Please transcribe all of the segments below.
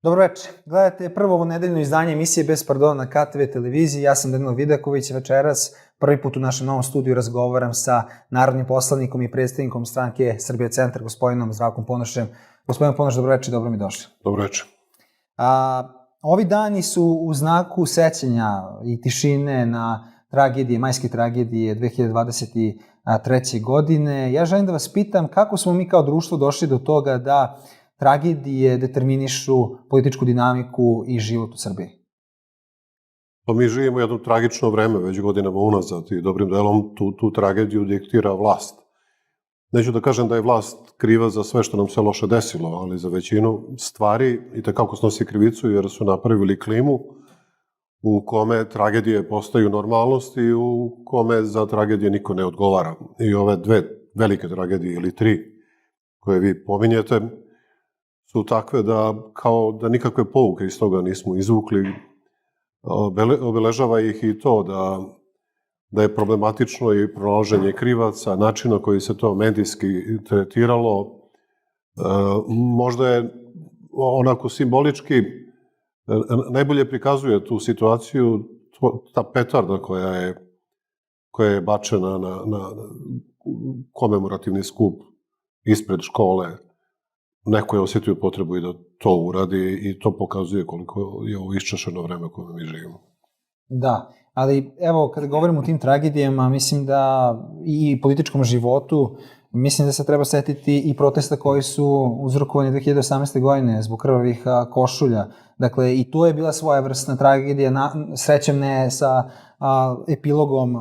Dobro večer. Gledate prvo ovo nedeljno izdanje emisije Bez pardona na KTV televiziji. Ja sam Danilo Vidaković. Večeras prvi put u našem novom studiju razgovaram sa narodnim poslanikom i predstavnikom stranke Srbija centar, gospodinom Zdravkom Ponošem. Gospodin Ponoš, dobro večer, dobro mi došli. Dobro večer. Ovi dani su u znaku sećanja i tišine na tragedije, majske tragedije 2023. godine. Ja želim da vas pitam kako smo mi kao društvo došli do toga da tragedije determinišu političku dinamiku i život u Srbiji? Pa mi živimo jedno tragično vreme, već godinama unazad, i dobrim delom tu tragediju diktira vlast. Neću da kažem da je vlast kriva za sve što nam se loše desilo, ali za većinu stvari itekako snosi krivicu jer su napravili klimu u kome tragedije postaju normalnost i u kome za tragedije niko ne odgovara. I ove dve velike tragedije ili tri koje vi pominjete su takve da kao da nikakve pouke iz toga nismo izvukli. Obeležava ih i to da je problematično i pronalaženje krivaca, način na koji se to medijski tretiralo. Možda je onako simbolički najbolje prikazuje tu situaciju ta petarda koja je bačena na komemorativni skup ispred škole. Neko je osjetio potrebu i da to uradi i to pokazuje koliko je ovo iščašeno vreme u kojem mi živimo. Da, ali evo kada govorimo o tim tragedijama, mislim da i političkom životu, mislim da se treba setiti i protesta koji su uzrokovani 2018. godine zbog krvavih košulja. Dakle, i tu je bila svojevrsna tragedija, srećem ne sa epilogom,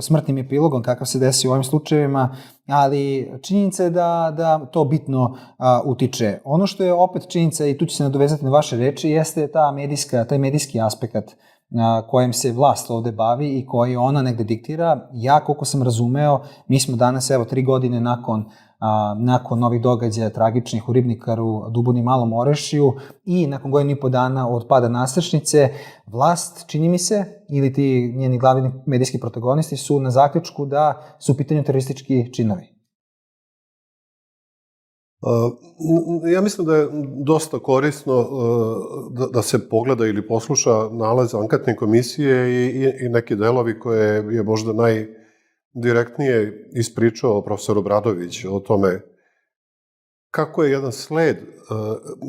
smrtnim epilogom, kakav se desi u ovim slučajevima, ali činjenica je da to bitno utiče. Ono što je opet činjenica, i tu ću se nadovezati na vaše reči, jeste taj medijski aspekt kojem se vlast ovde bavi i koji ona negde diktira. Ja, koliko sam razumeo, mi smo danas, evo, 3 godine nakon ovih događaja tragičnih u Ribnikaru, Duboni i Malom Orešiju i nakon godinu i po dana od pada nastrešnice, vlast, čini mi se, ili ti njeni glavni medijski protagonisti su na zaključku da su u pitanju teroristički činovi. Ja mislim da je dosta korisno da se pogleda ili posluša nalaz anketne komisije i neki delovi koje je možda najdirektnije ispričao profesor Obradović o tome kako je jedan sled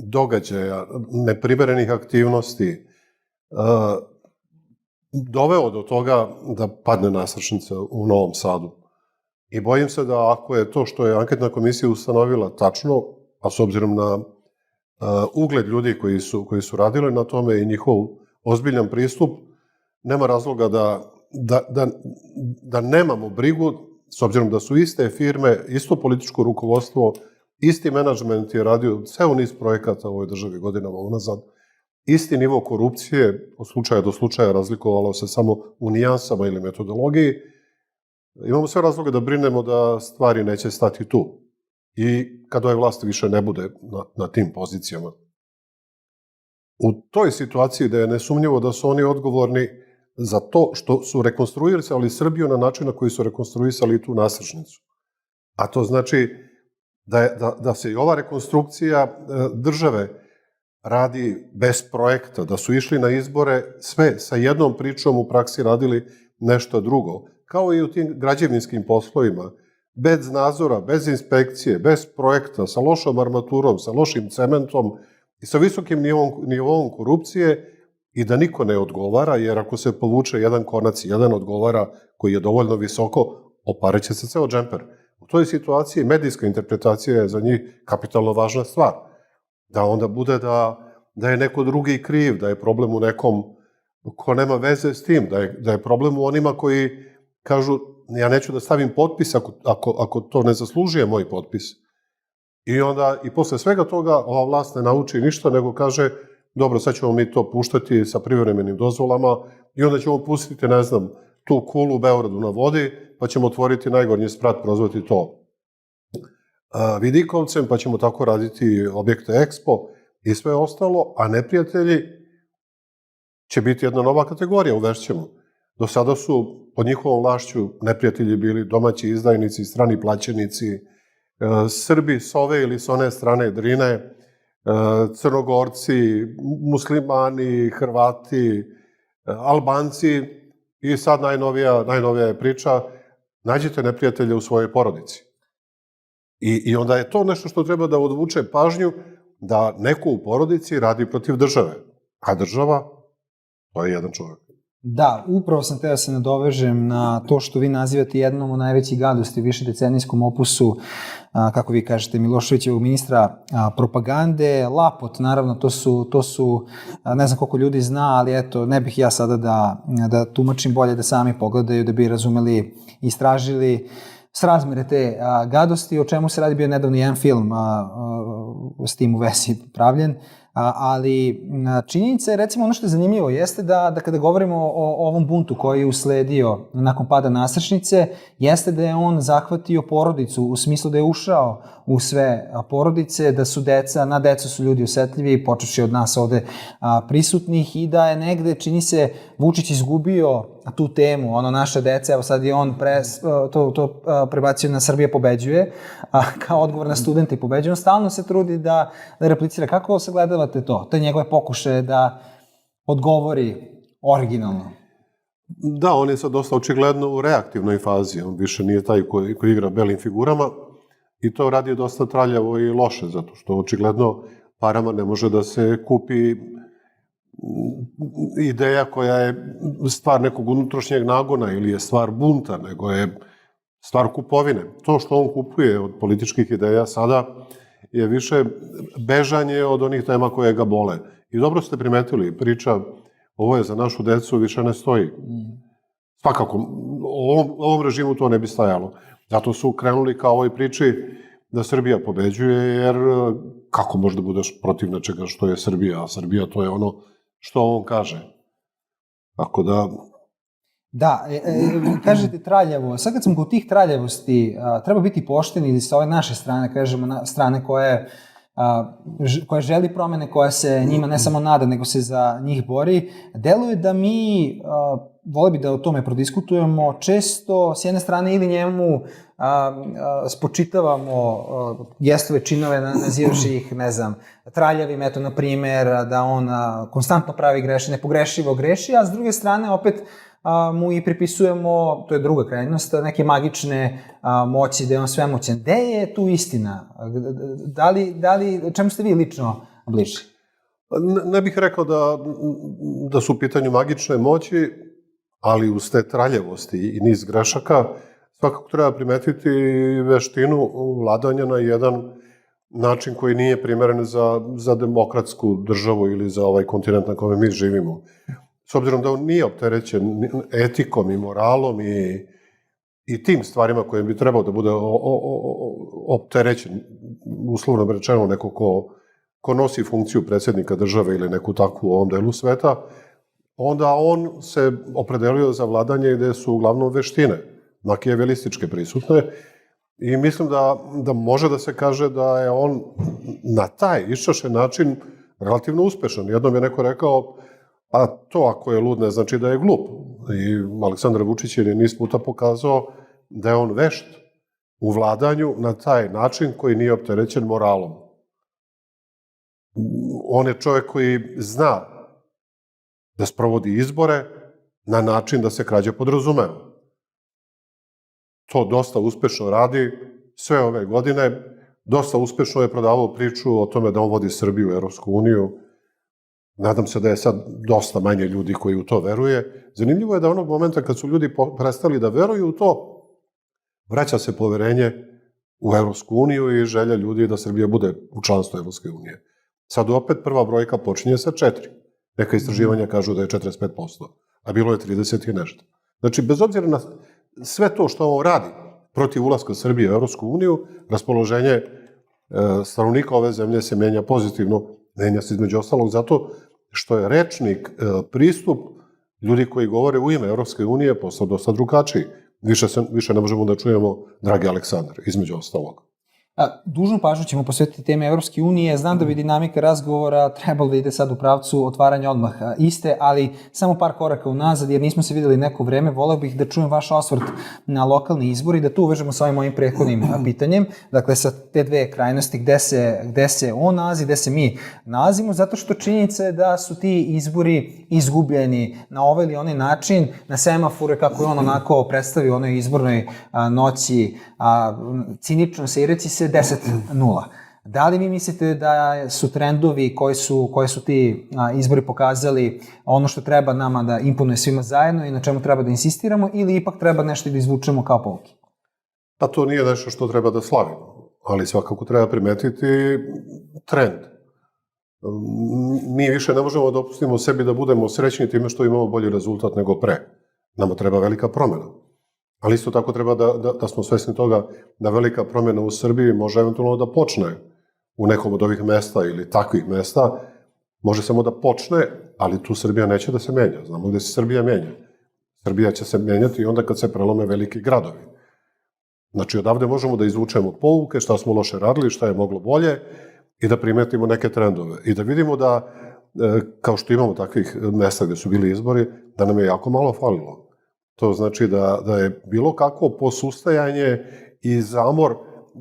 događaja, neprimerenih aktivnosti doveo do toga da padne nastrešnica u Novom Sadu. I bojim se da ako je to što je anketna komisija ustanovila tačno, a s obzirom na ugled ljudi koji su radili na tome i njihov ozbiljan pristup, nema razloga da nemamo brigu, s obzirom da su iste firme, isto političko rukovodstvo, isti menadžment je radio ceo niz projekata u ovoj državi godinama unazad, isti nivo korupcije, od slučaja do slučaja razlikovalo se samo u nijansama ili metodologiji. Imamo sve razloga da brinemo da stvari neće stati tu i kad ove vlasti više ne bude na tim pozicijama. U toj situaciji da je nesumnjivo da su oni odgovorni za to što su rekonstruisali Srbiju na način na koji su rekonstruisali tu nastrešnicu. A to znači da se i ova rekonstrukcija države radi bez projekta, da su išli na izbore sve sa jednom pričom, u praksi radili nešto drugo. Kao i u tim građevinskim poslovima, bez nadzora, bez inspekcije, bez projekta, sa lošom armaturom, sa lošim cementom i sa visokim nivoom korupcije i da niko ne odgovara, jer ako se povuče jedan konac, jedan odgovara koji je dovoljno visoko, opareće se ceo džemper. U toj situaciji medijska interpretacija je za njih kapitalno važna stvar. Da onda bude da je neko drugi kriv, da je problem u nekom ko nema veze s tim, da je problem u onima koji kažu, ja neću da stavim potpis ako to ne zaslužuje moj potpis. I onda, i posle svega toga, ova vlast ne nauči ništa, nego kaže, dobro, sad ćemo mi to puštati sa privremenim dozvolama i onda ćemo pustiti, ne znam, tu kulu u Beogradu na vodi, pa ćemo otvoriti najgornji sprat, prozvati to vidikovcem, pa ćemo tako raditi objekte Expo i sve ostalo, a neprijatelji će biti jedna nova kategorija, uvešćemo. Do sada su pod njihovom vlašću neprijatelji bili domaći izdajnici, strani plaćenici, Srbi s ove ili s one strane Drine, Crnogorci, muslimani, Hrvati, Albanci i sad najnovija je priča, nađite neprijatelje u svojoj porodici. I onda je to nešto što treba da odvuče pažnju da neko u porodici radi protiv države. A država, to je jedan čovjek. Da, upravo sam teo da se nadovežem na to što vi nazivate jednom od najvećih gadosti u višedecenijskom opusu, kako vi kažete, Miloševićevog ministra propagande. Lapot, naravno, to su, ne znam koliko ljudi zna, ali eto, ne bih ja sada da tumačim, bolje da sami pogledaju, da bi razumeli, istražili srazmere te gadosti, o čemu se radi, bio nedavno jedan film s tim u vezi pravljen, ali činjenica je, recimo, ono što je zanimljivo jeste da kada govorimo o ovom buntu koji je usledio nakon pada Nasrečnice, jeste da je on zahvatio porodicu, u smislu da je ušao u sve porodice, da su na decu su ljudi osetljivi, počevši od nas ovde prisutnih, i da je negde, čini se, Vučić izgubio tu temu, naša deca, evo sad je on to prebacio na Srbija pobeđuje, kao odgovor na studente pobeđuje, on stalno se trudi da replicira. Kako sagledavate to? To je njegove pokušaje da odgovori originalno. Da, on je sad dosta očigledno u reaktivnoj fazi, on više nije taj koji igra belim figurama i to radi dosta traljavo i loše, zato što očigledno parama ne može da se kupi ideja koja je stvar nekog unutrašnjeg nagona ili je stvar bunta, nego je stvar kupovine. To što on kupuje od političkih ideja sada je više bežanje od onih tema koje ga bole. I dobro ste primetili, priča ovo je za našu decu više ne stoji. Svakako, ovom režimu to ne bi stajalo. Zato su krenuli kao ovoj priči da Srbija pobeđuje, jer kako može da budeš protiv nečega što je Srbija, a Srbija to je ono što on kaže. Tako da... Da, kažete traljavo. Sad kad smo kod tih traljavosti, treba biti pošteni sa ove naše strane, kažemo, strane koja želi promene, koja se njima ne samo nada, nego se za njih bori. Deluje da mi, vole bi da o tome prodiskutujemo, često s jedne strane ili njemu spočitavamo gestove, činove, nazivavši ih, ne znam, traljavim, eto, na primer, da on konstantno pravi greši, nepogrešivo greši, a s druge strane opet mu i pripisujemo, to je druga krajnost, neke magične moći, da je on svemoćan. Gde je tu istina? Čemu ste vi lično bliži? Ne bih rekao da su u pitanju magične moći, ali uz te traljavosti i niz grešaka, svakako treba primetiti veštinu vladanja na jedan način koji nije primeren za demokratsku državu ili za ovaj kontinent na kojem mi živimo. S obzirom da on nije opterećen etikom i moralom i tim stvarima kojim bi trebao da bude opterećen, uslovno rečeno, neko ko nosi funkciju predsjednika države ili neku takvu u ovom delu sveta, onda on se opredelio za vladanje gde su uglavnom veštine, makijavelističke prisutne, i mislim da može da se kaže da je on na taj iščašen način relativno uspešan. Jednom je neko rekao, a to ako je lud ne znači da je glup. I Aleksandar Vučić je niz puta pokazao da je on vešt u vladanju na taj način koji nije opterećen moralom. On je čovjek koji zna da sprovodi izbore na način da se krađa podrazumeva. To dosta uspešno radi sve ove godine. Dosta uspešno je prodavao priču o tome da on vodi Srbiju u Evropsku uniju. Nadam se da je sad dosta manje ljudi koji u to veruje. Zanimljivo je da onog momenta kad su ljudi prestali da veruju u to, vraća se poverenje u Evropsku uniju i želja ljudi da Srbija bude u članstvu Evropske unije. Sad opet prva brojka počinje sa 4. Neka istraživanja kažu da je 45%, a bilo je 30 i nešto. Znači, bez obzira na sve to što on radi protiv ulaska Srbije u Evropsku uniju, raspoloženje stanovnika ove zemlje se menja pozitivno, menja se između ostalog zato što je rečnik, pristup ljudi koji govore u ime Evropske unije postao dosta drugačiji. Više ne možemo da čujemo dragi Aleksandar, između ostalog. Dužnu pažnju ćemo posvetiti teme Evropske unije. Znam da bi dinamika razgovora trebalo da ide sad u pravcu otvaranja odmah iste, ali samo par koraka unazad, jer nismo se videli neko vreme. Voleo bih da čujem vaš osvrt na lokalni izbor i da tu uvežemo sa ovim mojim prethodnim pitanjem. Dakle, sa te dve krajnosti, gde se on nalazi, gde se mi nalazimo, zato što činjenica je da su ti izbori izgubljeni na ovaj ili onaj način, na semafore, kako je on onako predstavio u onoj izbornoj noći, cinično se i reći se 10-0. Da li vi mislite da su trendovi koji su ti izbori pokazali ono što treba nama da imponuje svima zajedno i na čemu treba da insistiramo, ili ipak treba nešto da izvučemo kao pouke? Pa to nije nešto što treba da slavimo, ali svakako treba primetiti trend. Mi više ne možemo da dopustimo sebi da budemo srećni time što imamo bolji rezultat nego pre. Nama treba velika promjena. Ali isto tako treba da smo svesni toga da velika promjena u Srbiji može eventualno da počne u nekom od ovih mesta ili takvih mesta. Može samo da počne, ali tu Srbija neće da se menja. Znamo gde se Srbija menja. Srbija će se menjati i onda kad se prelome veliki gradovi. Znači, odavde možemo da izvučemo pouke, šta smo loše radili, šta je moglo bolje i da primetimo neke trendove. I da vidimo da, kao što imamo takvih mesta gde su bili izbori, da nam je jako malo falilo. To znači da je bilo kakvo posustajanje i zamor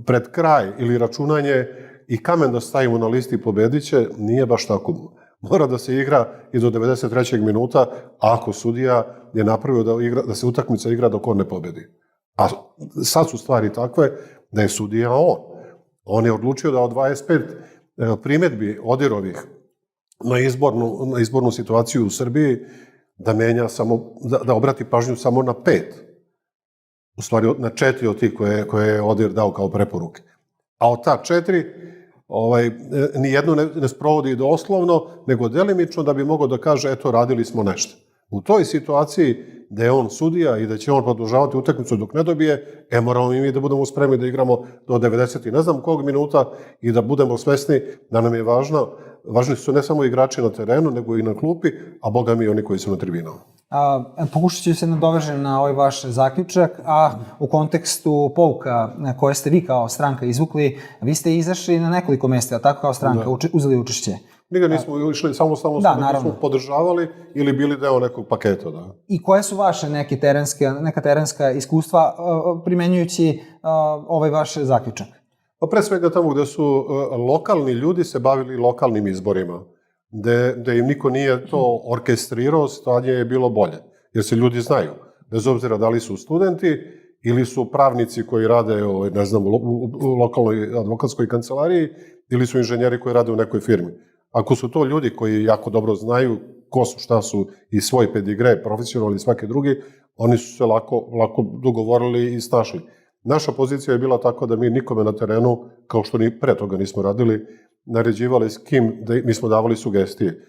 pred kraj ili računanje i kamen da stavimo na listi pobediće, nije baš tako. Mora da se igra i do 93. minuta, ako sudija je napravio da se utakmica igra dok on ne pobedi. A sad su stvari takve da je sudija on. On je odlučio da od 25 primedbi Odirovih na izbornu situaciju u Srbiji da menja samo, da obrati pažnju samo na 5. U stvari na 4 od tih koje je Odir dao kao preporuke. A od ta 4, nijedno ne sprovodi doslovno, nego delimično da bi mogao da kaže, eto, radili smo nešto. U toj situaciji da je on sudija i da će on produžavati utakmicu dok ne dobije, moramo i mi da budemo spremni da igramo do 90 i ne znam kog minuta i da budemo svesni da nam je važni su ne samo igrači na terenu, nego i na klupi, a boga mi i oni koji su na tribinama. Pokušat ću se nadovežem na ovaj vaš zaključak, a u kontekstu pouka koje ste vi kao stranka izvukli, vi ste izašli na nekoliko mesta, tako kao stranka, uzeli učešće. Nikad nismo išli samo smo podržavali ili bili deo nekog paketa. Da. I koje su vaše neka terenska iskustva primenjujući ovaj vaš zaključak? Pa pre svega tamo gde su lokalni ljudi se bavili lokalnim izborima, gde im niko nije to orkestrirao, stanje je bilo bolje. Jer se ljudi znaju, bez obzira da li su studenti ili su pravnici koji rade, ne znam, u lokalnoj advokatskoj kancelariji ili su inženjeri koji rade u nekoj firmi. Ako su to ljudi koji jako dobro znaju ko su, šta su i svoj pedigre, profesionalni i svaki drugi, oni su se lako dogovorili i snašli. Naša pozicija je bila tako da mi nikome na terenu, kao što ni pre toga nismo radili, naređivali s kim, mi smo davali sugestije.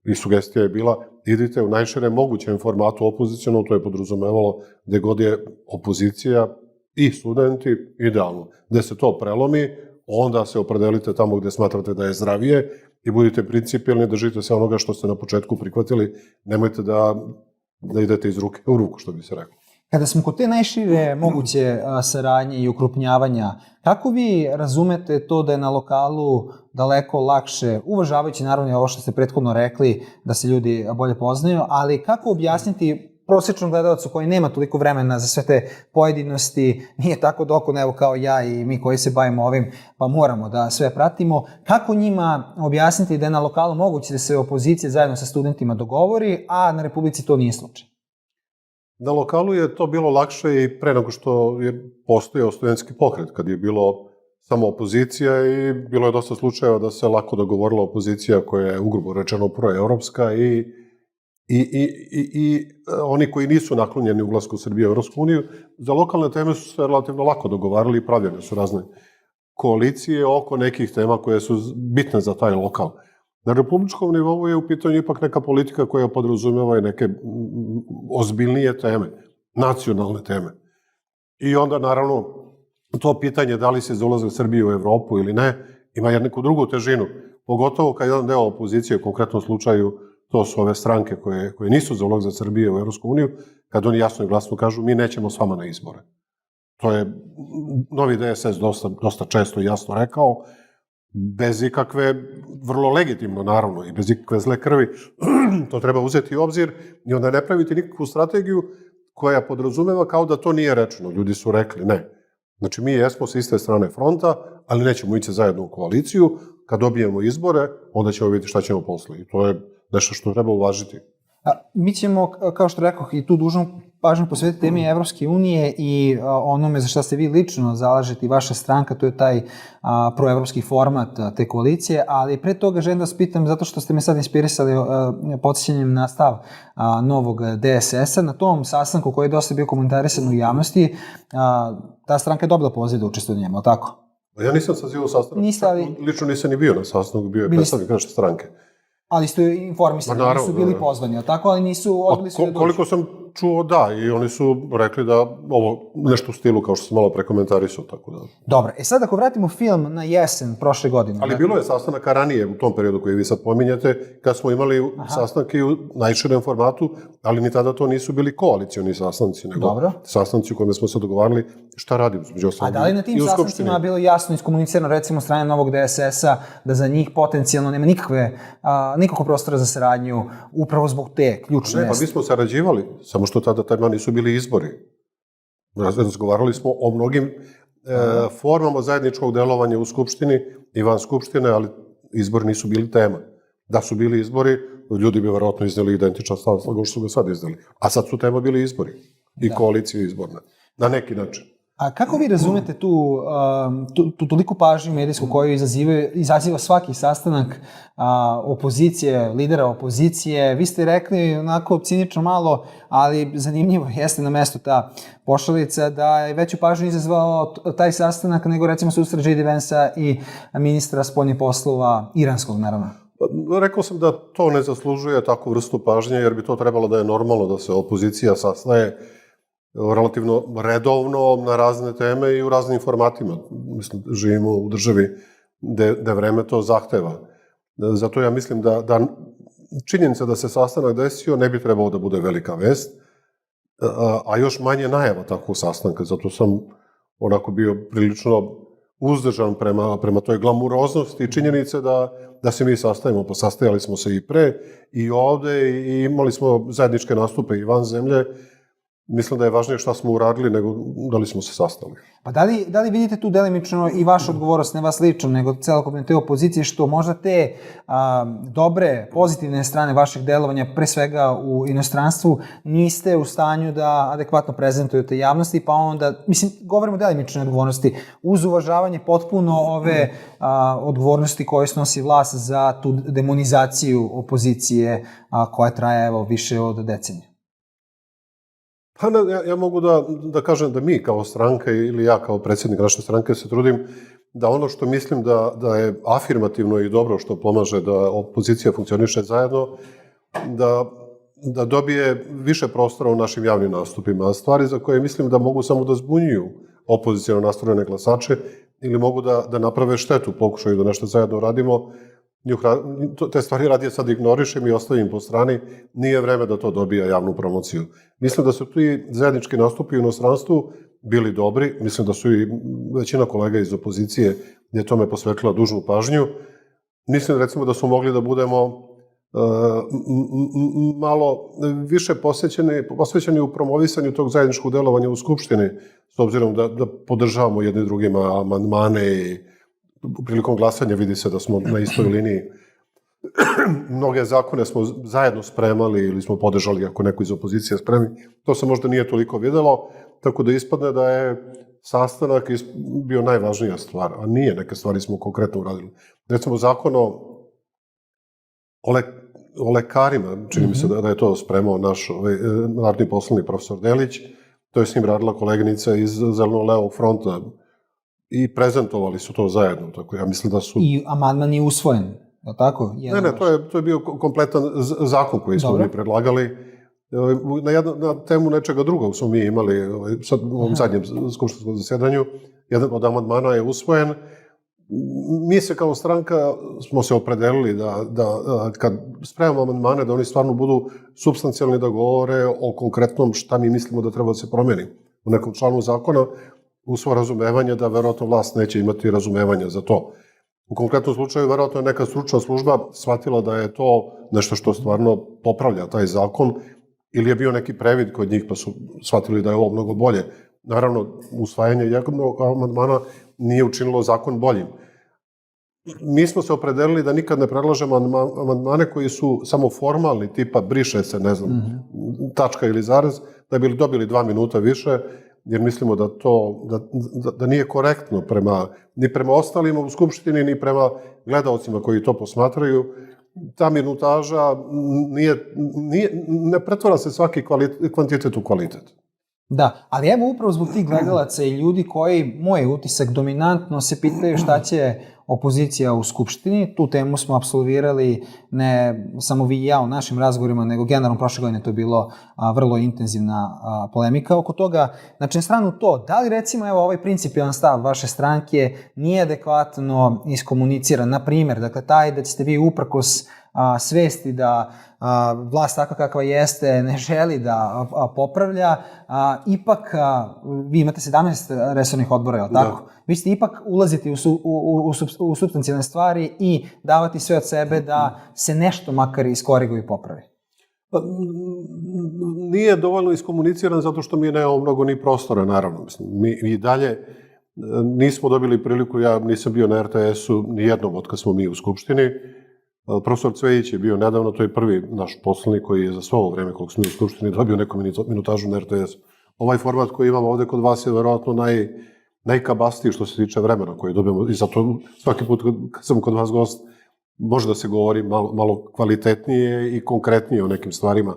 I sugestija je bila, idite u najširem mogućem formatu opozicionalno, to je podrazumevalo gde god je opozicija i studenti, idealno. Gde se to prelomi, onda se opredelite tamo gde smatrate da je zdravije i budite principijelni, držite se onoga što ste na početku prihvatili, nemojte da idete iz ruke u ruku, što bi se reklo. Kada smo kod te najšire moguće saradnje i ukrupnjavanja, kako vi razumete to da je na lokalu daleko lakše, uvažavajući naravno ovo što ste prethodno rekli, da se ljudi bolje poznaju, ali kako objasniti prosječnom gledalcu koji nema toliko vremena za sve te pojedinosti, nije tako dokon evo kao ja i mi koji se bavimo ovim, pa moramo da sve pratimo, kako njima objasniti da je na lokalu moguće da se opozicija zajedno sa studentima dogovori, a na Republici to nije slučaj? Na lokalu je to bilo lakše i pre nego što je postojao studentski pokret, kad je bilo samo opozicija i bilo je dosta slučajeva da se lako dogovorila opozicija koja je ugrubo rečeno proevropska i oni koji nisu naklonjeni ulasku Srbije u Evropsku uniju, za lokalne teme su se relativno lako dogovarali i pravljene su razne koalicije oko nekih tema koje su bitne za taj lokal. Na republičkom nivou je u pitanju ipak neka politika koja podrazumeva i neke ozbiljnije teme, nacionalne teme. I onda, naravno, to pitanje da li se za ulazak Srbije u Evropu ili ne, ima neku drugu težinu. Pogotovo kad jedan deo opozicije, u konkretnom slučaju, to su ove stranke koje nisu za ulazak Srbije u Evropsku uniju, kad oni jasno i glasno kažu mi nećemo s vama na izbore. to je novi DSS dosta često i jasno rekao, bez ikakve, vrlo legitimno naravno, i bez ikakve zle krvi, to treba uzeti u obzir i onda ne praviti nikakvu strategiju koja podrazumeva kao da to nije rečeno. Ljudi su rekli ne. Znači, mi jesmo s iste strane fronta, ali nećemo ići zajedno u koaliciju. Kad dobijemo izbore, onda ćemo vidjeti šta ćemo posle. I to je nešto što treba uvažiti. Mi ćemo, kao što rekoh, i tu dužnu pažnju posvetiti temi Evropske unije i onome za šta se vi lično zalažete i vaša stranka, to je taj proevropski format te koalicije, ali pre toga želim da vas pitam, zato što ste me sad inspirisali podsjećanjem na stav novog DSS-a, na tom sastanku koji je dosta bio komentarisan u javnosti, ta stranka je dobila poziv da učestvuje u njemu, ali tako? Ja nisam sazivao sastanak, lično nisam ni bio na sastanku, bio je predstavnik naše stranke. Ali ste informisani, oni su bili pozvani, ali tako, ali nisu odbili su da dođu. Koliko sam čuo, da, i oni su rekli da ovo nešto u stilu kao što sam malo prekomentarisao, tako da. Dobro, sad ako vratimo film na jesen prošle godine. Ali bilo je sastanaka ranije u tom periodu koji vi sad pominjete, kad smo imali sastanke u najširem formatu, ali ni tada to nisu bili koalicioni sastanci, nego sastanci u kojima smo se dogovarali šta radimo. A da li na tim sastancima bilo jasno iskomunicirano, recimo, strane novog DSS-a, da za njih potencijalno nema nikakvog prostora za saradnju, upravo zbog te ključne... Ne, pa mi smo sarađivali, samo što tada nisu bili izbori. Razgovarali smo o mnogim formama zajedničkog delovanja u Skupštini i van Skupštine, ali izbori nisu bili tema. Da su bili izbori, ljudi bi verovatno izneli identičan stav što su ga sad izneli. A sad su tema bili izbori i koalicije izborne. Na neki način. A kako vi razumete tu toliku pažnju medijsku koju izaziva svaki sastanak opozicije, lidera opozicije? Vi ste rekli onako cinično malo, ali zanimljivo jeste na mestu ta pošalica da je veću pažnju izazvao taj sastanak nego recimo susret J.D. Vansa i ministra spoljnih poslova iranskog, naravno. Rekao sam da to ne zaslužuje takvu vrstu pažnje, jer bi to trebalo da je normalno da se opozicija sastaje relativno redovno na razne teme i u raznim formatima. Mislim, živimo u državi gde vreme to zahteva. Zato ja mislim da činjenica da se sastanak desio ne bi trebalo da bude velika vest, a još manje najava takvog sastanka. Zato sam onako bio prilično uzdržan prema toj glamuroznosti i činjenice da se mi sastajemo. Posastajali smo se i pre i ovde i imali smo zajedničke nastupe i van zemlje. Mislim da je važnije šta smo uradili nego da li smo se sastali. Pa da li vidite tu delimično i vašu odgovornost, ne vas lično, nego celokupne te opozicije, što možda te dobre, pozitivne strane vašeg delovanja, pre svega u inostranstvu, niste u stanju da adekvatno prezentujete javnosti, pa onda, mislim, govorimo o delimičnoj odgovornosti, uz uvažavanje potpuno ove odgovornosti koje snosi vlast za tu demonizaciju opozicije koja traje, evo, više od decenije. Pa ja mogu da kažem da mi kao stranka ili ja kao predsjednik naše stranke se trudim da ono što mislim da je afirmativno i dobro što pomaže da opozicija funkcioniše zajedno, da dobije više prostora u našim javnim nastupima. A stvari za koje mislim da mogu samo da zbunjuju opozicijno nastrojene glasače ili mogu da naprave štetu, pokušaju da nešto zajedno radimo, te stvari radije sad ignorišem i ostavim po strani, nije vreme da to dobija javnu promociju. Mislim da su ti zajednički nastupi u inostranstvu bili dobri, mislim da su i većina kolega iz opozicije je tome posvetila dužnu pažnju. Mislim recimo da smo mogli da budemo malo više posvećeni u promovisanju tog zajedničkog delovanja u Skupštini, s obzirom da podržavamo jedni drugima amandmane i prilikom glasanja vidi se da smo na istoj liniji. Mnoge zakone smo zajedno spremali ili smo podržali ako neko iz opozicije spremi. To se možda nije toliko videlo, tako da ispadne da je sastanak bio najvažnija stvar, a nije, neke stvari smo konkretno uradili. Recimo, zakon o lekarima, čini mi se da je to spremao naš narodni poslanik profesor Delić, to je s njim radila koleginica iz Zeleno-levog fronta, i prezentovali su to zajedno, tako ja mislim da su... I amandman je usvojen, je li tako? Ne, to je bio kompletan zakon koji smo mi predlagali. Na temu nečega drugog smo mi imali, sad u ovom zadnjem skupštinskom zasjedanju, jedan od amandmana je usvojen. Mi se kao stranka smo se opredelili da kad spremamo amandmane, da oni stvarno budu supstancijalni, da govore o konkretnom šta mi mislimo da treba da se promeni u nekom članu zakona. uz svo razumevanje da verovatno vlast neće imati razumevanja za to. U konkretnom slučaju, verovatno je neka stručna služba shvatila da je to nešto što stvarno popravlja taj zakon, ili je bio neki previd kod njih pa su shvatili da je ovo mnogo bolje. Naravno, usvajanje jednog amandmana nije učinilo zakon boljim. Mi smo se opredelili da nikad ne predlažemo amandmane koji su samo formalni, tipa briše se, ne znam, tačka ili zarez, da bi dobili 2 minuta više, jer mislimo da nije korektno ni prema ostalima u Skupštini, ni prema gledaocima koji to posmatraju. Ta minutaža ne pretvara se svaki kvantitet u kvalitet. Da, ali evo upravo zbog tih gledalaca i ljudi koji, moj utisak, dominantno se pitaju šta će opozicija u Skupštini. Tu temu smo apsolvirali ne samo vi i ja u našim razgovorima, nego generalno prošle godine to je bilo vrlo intenzivna polemika oko toga. Znači, na stranu to, da li recimo evo ovaj principijalan stav vaše stranke nije adekvatno iskomuniciran, na primjer, dakle taj da ćete vi uprkos svesti da vlast takva kakva jeste ne želi da popravlja, ipak vi imate 17 resornih odbora, je li tako? Da. Vi ćete ipak ulaziti u supstancijalne stvari i davati sve od sebe da se nešto makar iskoriguje i popravi. Nije dovoljno iskomuniciran zato što mi nemamo mnogo ni prostora, naravno. Mi i dalje nismo dobili priliku, ja nisam bio na RTS-u nijednom od kad smo mi u Skupštini. Profesor Cvejić je bio nedavno, to je prvi naš poslanik koji je za svo ovo vreme koliko smo u Skupštini dobio neku minutažu na RTS. Ovaj format koji imamo ovde kod vas je verovatno najkabastiji što se tiče vremena koji dobijemo i zato svaki put kad sam kod vas gost može da se govori malo kvalitetnije i konkretnije o nekim stvarima.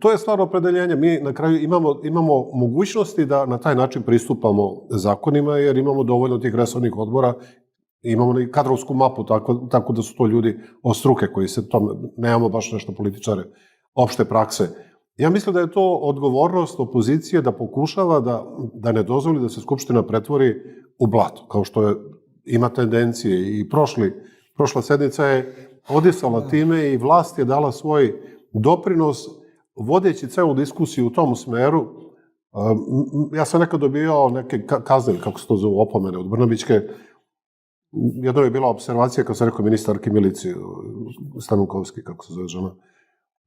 To je stvar opredeljenja. Mi na kraju imamo mogućnosti da na taj način pristupamo zakonima jer imamo dovoljno tih resornih odbora. Imamo i kadrovsku mapu, tako da su to ljudi od struke koji se tome, nemamo baš nešto političare, opšte prakse. Ja mislim da je to odgovornost opozicije da pokušava da ne dozvoli da se Skupština pretvori u blato, kao što ima tendencije i prošla sednica je odisala time i vlast je dala svoj doprinos vodeći celu diskusiju u tom smeru. Ja sam nekad dobijao neke kazne, kako se to zove, opomene od Brnabićke. Jedno je bila observacija, kao sam rekao ministarki Milici Stamenkovski, kako se zove žena.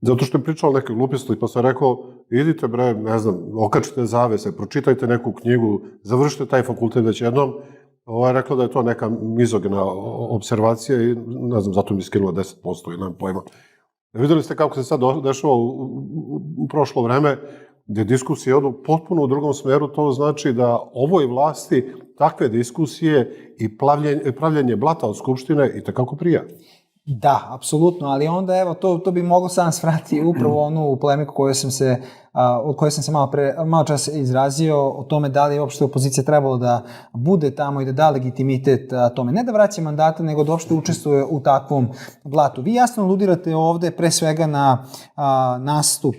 Zato što je pričala neke gluposti, pa sam rekao, idite bre, ne znam, okačite zavese, pročitajte neku knjigu, završite taj fakultet već jednom. Ovo je rekla da je to neka mizogena observacija i, ne znam, zato mi je skinula 10% i nemam pojma. Videli ste kako se sad dešava u prošlo vreme, gde diskusije odu potpuno u drugom smeru, to znači da ovoj vlasti takve diskusije i pravljenje blata od Skupštine i takako prija. Da, apsolutno, ali onda evo, to bi moglo sam svrati upravo onu polemiku od koje sam se malo čas izrazio o tome da li je uopšte opozicija trebalo da bude tamo i da da legitimitet tome. Ne da vraća mandata, nego da uopšte učestvuje u takvom blatu. Vi jasno aludirate ovde pre svega na nastup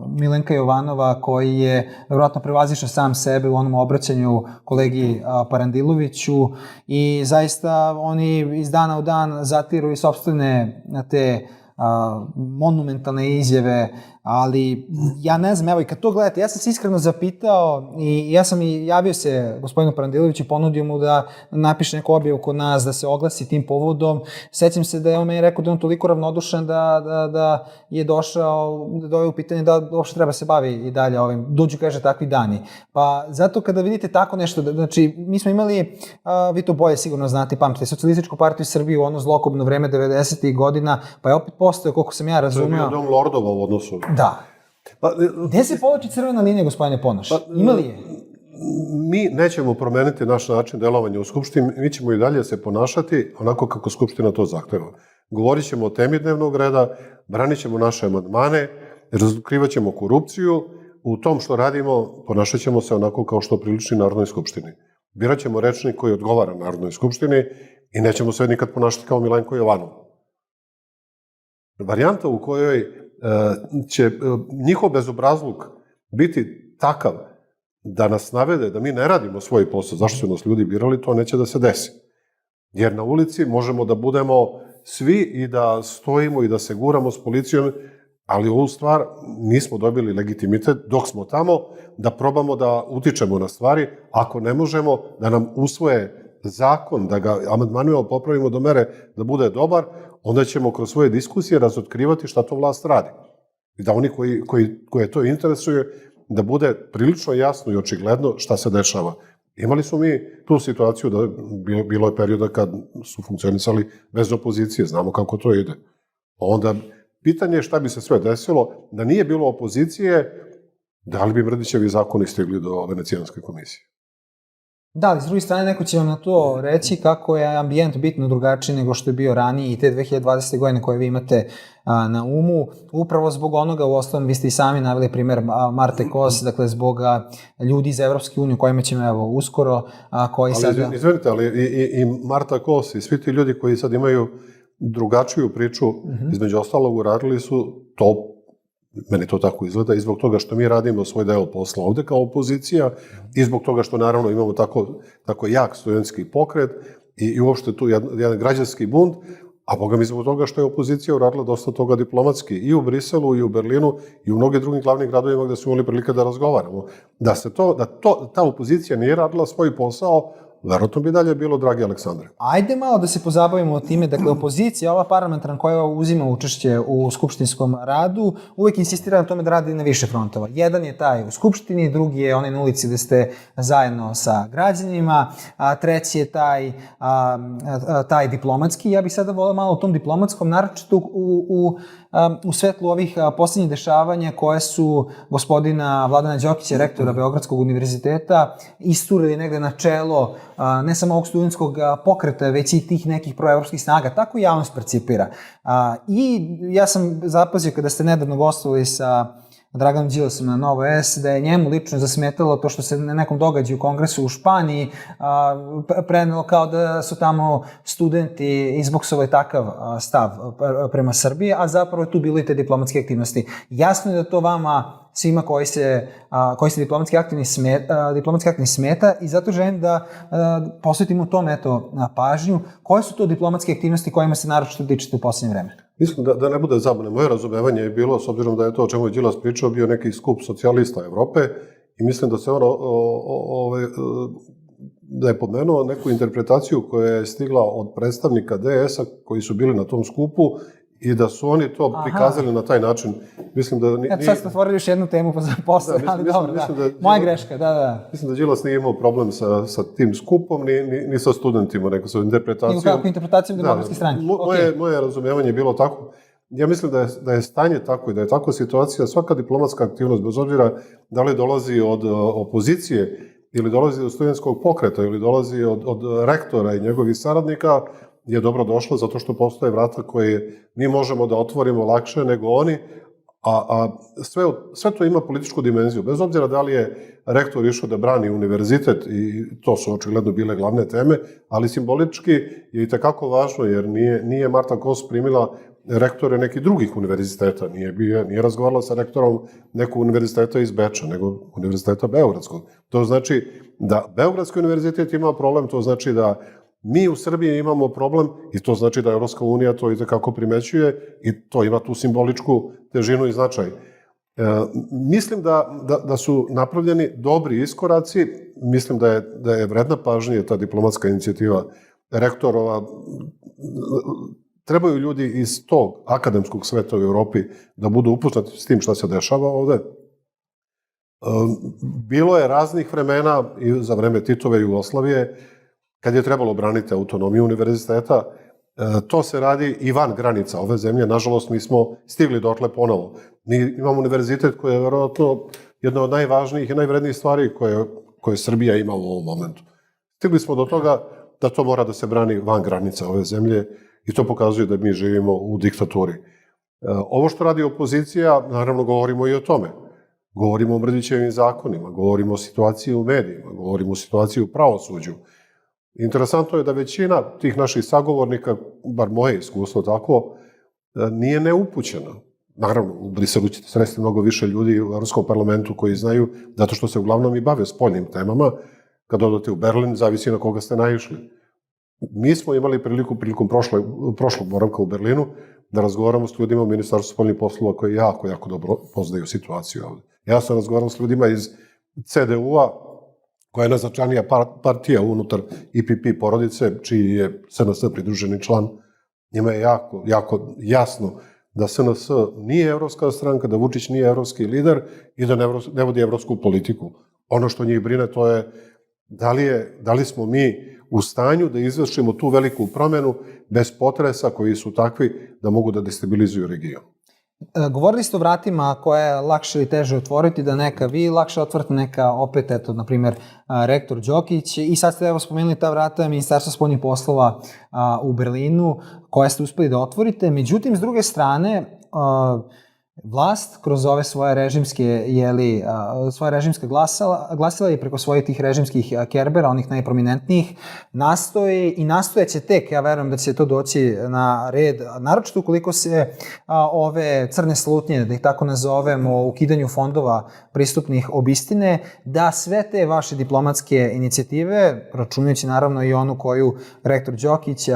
Milenka Jovanova koji je verovatno prevazišao sam sebe u onom obraćanju kolegi Parandiloviću i zaista oni iz dana u dan zatiru i sopstvene te monumentalne izjave, ali ja ne znam, evo i kad to gledate, ja sam se iskreno zapitao i ja sam i javio se gospodinu Parandiloviću i ponudio mu da napiše neku objavu kod nas, da se oglasi tim povodom. Sećam se da je on meni rekao da je on toliko ravnodušan da je došao, da doveo u pitanje da uopšte treba se bavi i dalje ovim, dođu, kaže, takvi dani. Pa zato kada vidite tako nešto, znači mi smo imali, vi to bolje sigurno znate i pamtite, Socijalističku partiju Srbije u ono zlokobno vreme 90-ih godina, pa je opet postao, koliko sam ja razumeo. To je bio dom lordova u odnosu. Da. Gde se povlači crvena linija, gospodine Ponoš? Ima li je? Mi nećemo promeniti naš način delovanja u Skupštini, mi ćemo i dalje se ponašati onako kako Skupština to zahteva. Govorit ćemo o temi dnevnog reda, branit ćemo naše amandmane, razotkrivat ćemo korupciju, u tom što radimo ponašat ćemo se onako kao što priliči Narodnoj skupštini. Birat ćemo rečnik koji odgovara Narodnoj skupštini i nećemo se nikad ponašati kao Milenko Jovanov. Varijanta u kojoj će njihov bezobrazluk biti takav da nas navede da mi ne radimo svoj posao, zašto su nas ljudi birali, to neće da se desi. Jer na ulici možemo da budemo svi i da stojimo i da se guramo s policijom ali ovu stvar nismo dobili legitimitet dok smo tamo da probamo da utičemo na stvari. Ako ne možemo da nam usvoje zakon, da ga amandmanima popravimo do mere da bude dobar, onda ćemo kroz svoje diskusije razotkrivati šta to vlast radi. I da oni koje to interesuje, da bude prilično jasno i očigledno šta se dešava. Imali smo mi tu situaciju da bilo je perioda kad su funkcionisali bez opozicije, znamo kako to ide. Onda pitanje je šta bi se sve desilo, da nije bilo opozicije, da li bi Mrdićevi zakoni stigli do Venecijanske komisije? Da, ali s druge strane neko će vam na to reći kako je ambijent bitno drugačiji nego što je bio ranije i te 2020. godine koje vi imate na umu, upravo zbog onoga, u osnovom, vi ste i sami naveli primer Marte Kos, dakle zbog ljudi iz Evropske unije kojima ćemo evo uskoro, koji sad... Ali izvinite, ali i Marta Kos i svi ti ljudi koji sad imaju drugačiju priču, između ostalog uradili su to, meni to tako izgleda, i zbog toga što mi radimo svoj deo posla ovde kao opozicija i zbog toga što naravno imamo tako jak studentski pokret i uopšte tu jedan građanski bunt, a boga mi zbog toga što je opozicija uradila dosta toga diplomatski i u Briselu i u Berlinu i u mnogim drugim glavnim gradovima gde smo imali prilike da razgovaramo. Ta opozicija nije radila svoj posao, verovatno bi dalje bilo, dragi Aleksandre. Ajde malo da se pozabavimo o time, dakle opozicija, ova parlamentarna koja uzima učešće u skupštinskom radu, uvek insistira na tome da radi na više frontova. Jedan je taj u skupštini, drugi je onaj na ulici gde ste zajedno sa građanima, a treći je taj diplomatski. Ja bih sada volio malo o tom diplomatskom, naročito u svetlu ovih poslednjih dešavanja koje su gospodina Vladana Đokića, rektora Beogradskog univerziteta, isturili negde na čelo ne samo ovog studentskog pokreta, već i tih nekih proevropskih snaga. Tako javnost percipira. I ja sam zapazio kada ste nedavno gostovali sa Draganom Đilasom na Novo S, da je njemu lično zasmetalo to što se na nekom događaju u kongresu u Španiji prenelo kao da su tamo studenti izboksovali takav stav prema Srbiji, a zapravo je tu bilo i te diplomatske aktivnosti. Jasno je da to vama svima koji ste diplomatski aktivni smeta i zato želim da posvetimo tome na pažnju. Koje su to diplomatske aktivnosti kojima se naročito dičite u poslednje vreme? Mislim da ne bude zabune. Moje razumevanje je bilo, s obzirom da je to o čemu je Đilas pričao, bio neki skup socijalista Evrope i mislim da se da je pomenuo neku interpretaciju koja je stigla od predstavnika DS-a koji su bili na tom skupu i da su oni to prikazali na taj način. Mislim da Eto, sad ste otvorili još jednu temu posle, ali dobro, da. Moja greška, da. Mislim da Đilas nije imao problem sa tim skupom, ni sa studentima, nego sa interpretacijom. Nego kako interpretacijom demokratske stranke. Moje razumevanje je bilo tako. Ja mislim da je stanje tako i da je tako situacija, svaka diplomatska aktivnost, bez obzira da li dolazi od opozicije ili dolazi od studentskog pokreta ili dolazi od rektora i njegovih saradnika, je dobro došlo zato što postoje vrata koje mi možemo da otvorimo lakše nego oni, a sve to ima političku dimenziju. Bez obzira da li je rektor išao da brani univerzitet, i to su očigledno bile glavne teme, ali simbolički je i tekako važno, jer nije Marta Kos primila rektore nekih drugih univerziteta, nije razgovarala sa rektorom nekog univerziteta iz Beča, nego univerziteta Beogradskog. To znači da Beogradski univerzitet ima problem, to znači da mi u Srbiji imamo problem i to znači da Evropska unija to i tekako primećuje i to ima tu simboličku težinu i značaj. Mislim da su napravljeni dobri iskoraci, mislim da je vredna pažnje ta diplomatska inicijativa rektorova. Trebaju ljudi iz tog akademskog sveta u Evropi da budu upoznati s tim šta se dešava ovde. Bilo je raznih vremena i za vreme Titove Jugoslavije kad je trebalo braniti autonomiju univerziteta. To se radi i van granica ove zemlje. Nažalost, mi smo stigli dotle ponovo. Mi imamo univerzitet koji je verovatno jedna od najvažnijih i najvrednijih stvari koje Srbija ima u ovom momentu. Stigli smo do toga da to mora da se brani van granica ove zemlje i to pokazuje da mi živimo u diktaturi. Ovo što radi opozicija, naravno govorimo i o tome. Govorimo o Mrdićevim zakonima, govorimo o situaciji u medijima, govorimo o situaciji u pravosuđu. Interesantno je da većina tih naših sagovornika, bar moje iskustvo tako, nije neupućena. Naravno, u Briselu ćete sresti mnogo više ljudi u Evropskom parlamentu koji znaju, zato što se uglavnom i bave spoljnim temama. Kad odete u Berlin, zavisi na koga ste naišli. Mi smo imali prilikom prošlog boravka u Berlinu da razgovaramo s ljudima u Ministarstvu spoljnih poslova koji jako, jako dobro poznaju situaciju ovde. Ja sam razgovarao s ljudima iz CDU-a, koja je najznačajnija partija unutar IPP porodice, čiji je SNS pridruženi član. Njima je jako, jako jasno da SNS nije evropska stranka, da Vučić nije evropski lider i da ne vodi evropsku politiku. Ono što njih brine to je da li smo mi u stanju da izvršimo tu veliku promenu bez potresa koji su takvi da mogu da destabilizuju region. Govorili ste o vratima koje je lakše ili teže otvoriti, da neka vi lakše otvorite, neka opet, eto, na primjer, rektor Đokić, i sad ste spomenuli ta vrata Ministarstva spoljnih poslova u Berlinu, koje ste uspeli da otvorite. Međutim, s druge strane, vlast kroz ove svoje režimske glasila i preko svojih tih režimskih kerbera, onih najprominentnijih, nastojeće tek, ja verujem da će to doći na red, naročito ukoliko se ove crne slutnje, da ih tako nazovemo, o ukidanju fondova pristupnih obistine, da sve te vaše diplomatske inicijative, računajući naravno i onu koju rektor Đokić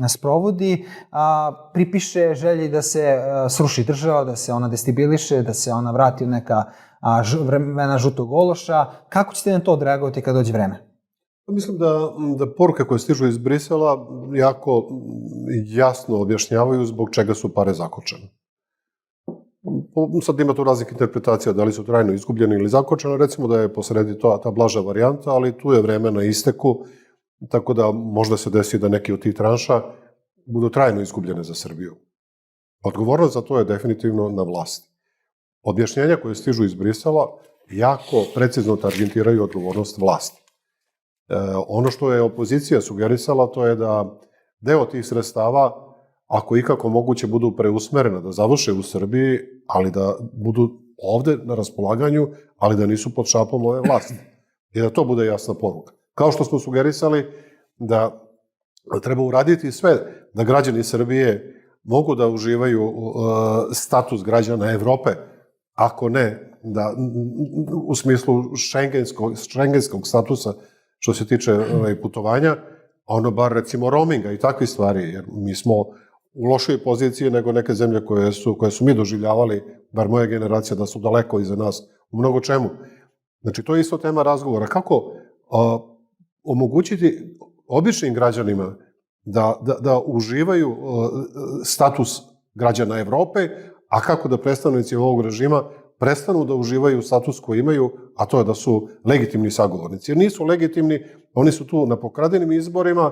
sprovodi, pripiše želji da se sruši država, da se ona destabiliše, da se ona vrati u neka vremena žutog ološa. Kako ćete na to odreagovati kad dođe vreme? Mislim da poruke koje stižu iz Brisela jako jasno objašnjavaju zbog čega su pare zakočene. Sad ima tu raznih interpretacija da li su trajno izgubljene ili zakočene, recimo da je posredi ta blaža varijanta, ali tu je vreme na isteku, tako da možda se desi da neki od tih tranša budu trajno izgubljene za Srbiju. Odgovornost za to je definitivno na vlasti. Objašnjenja koje stižu iz Brisela jako precizno targetiraju odgovornost vlasti. Ono što je opozicija sugerisala, to je da deo tih sredstava, ako ikako moguće, budu preusmerena, da završe u Srbiji, ali da budu ovde na raspolaganju, ali da nisu pod šapom ove vlasti. I da to bude jasna poruka. Kao što smo sugerisali da treba uraditi sve da građani Srbije mogu da uživaju status građana Evrope, ako ne, da u smislu šengenskog statusa što se tiče putovanja, ono bar recimo roaminga i takve stvari, jer mi smo u lošoj poziciji nego neke zemlje koje su mi doživljavali, bar moja generacija, da su daleko iza nas u mnogo čemu. Znači, to je isto tema razgovora. Kako omogućiti običnim građanima da uživaju status građana Evrope, a kako da predstavnici ovog režima prestanu da uživaju status koji imaju, a to je da su legitimni sagovornici. Jer nisu legitimni, oni su tu na pokradenim izborima.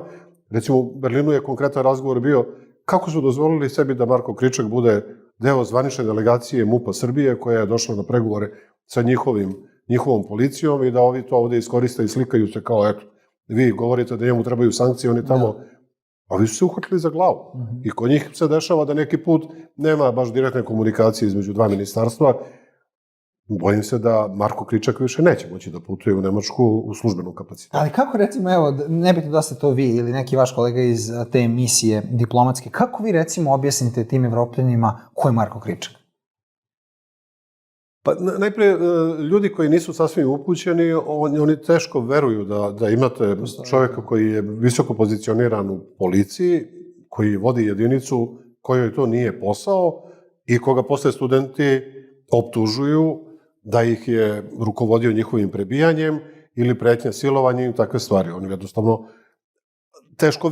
Recimo, u Berlinu je konkretan razgovor bio kako su dozvolili sebi da Marko Kričak bude deo zvanične delegacije MUP-a Srbije, koja je došla na pregovore sa njihovom policijom i da ovi to ovde iskoriste i slikaju se kao, eto, vi govorite da njemu trebaju sankcije, oni tamo... A vi su se uhvatili za glavu. I kod njih se dešava da neki put nema baš direktne komunikacije između dva ministarstva. Bojim se da Marko Kričak više neće moći da putuje u Nemačku u službenom kapacitetu. Ali kako, recimo, evo, ne biti da ste to vi ili neki vaš kolega iz te misije diplomatske, kako vi, recimo, objasnite tim Evropljanima ko je Marko Kričak? Pa najprije, ljudi koji nisu sasvim upućeni, oni teško veruju da imate čovjeka koji je visoko pozicioniran u policiji, koji vodi jedinicu kojoj to nije posao i koga posle studenti optužuju da ih je rukovodio njihovim prebijanjem ili pretnja silovanjem i takve stvari. Oni jednostavno teško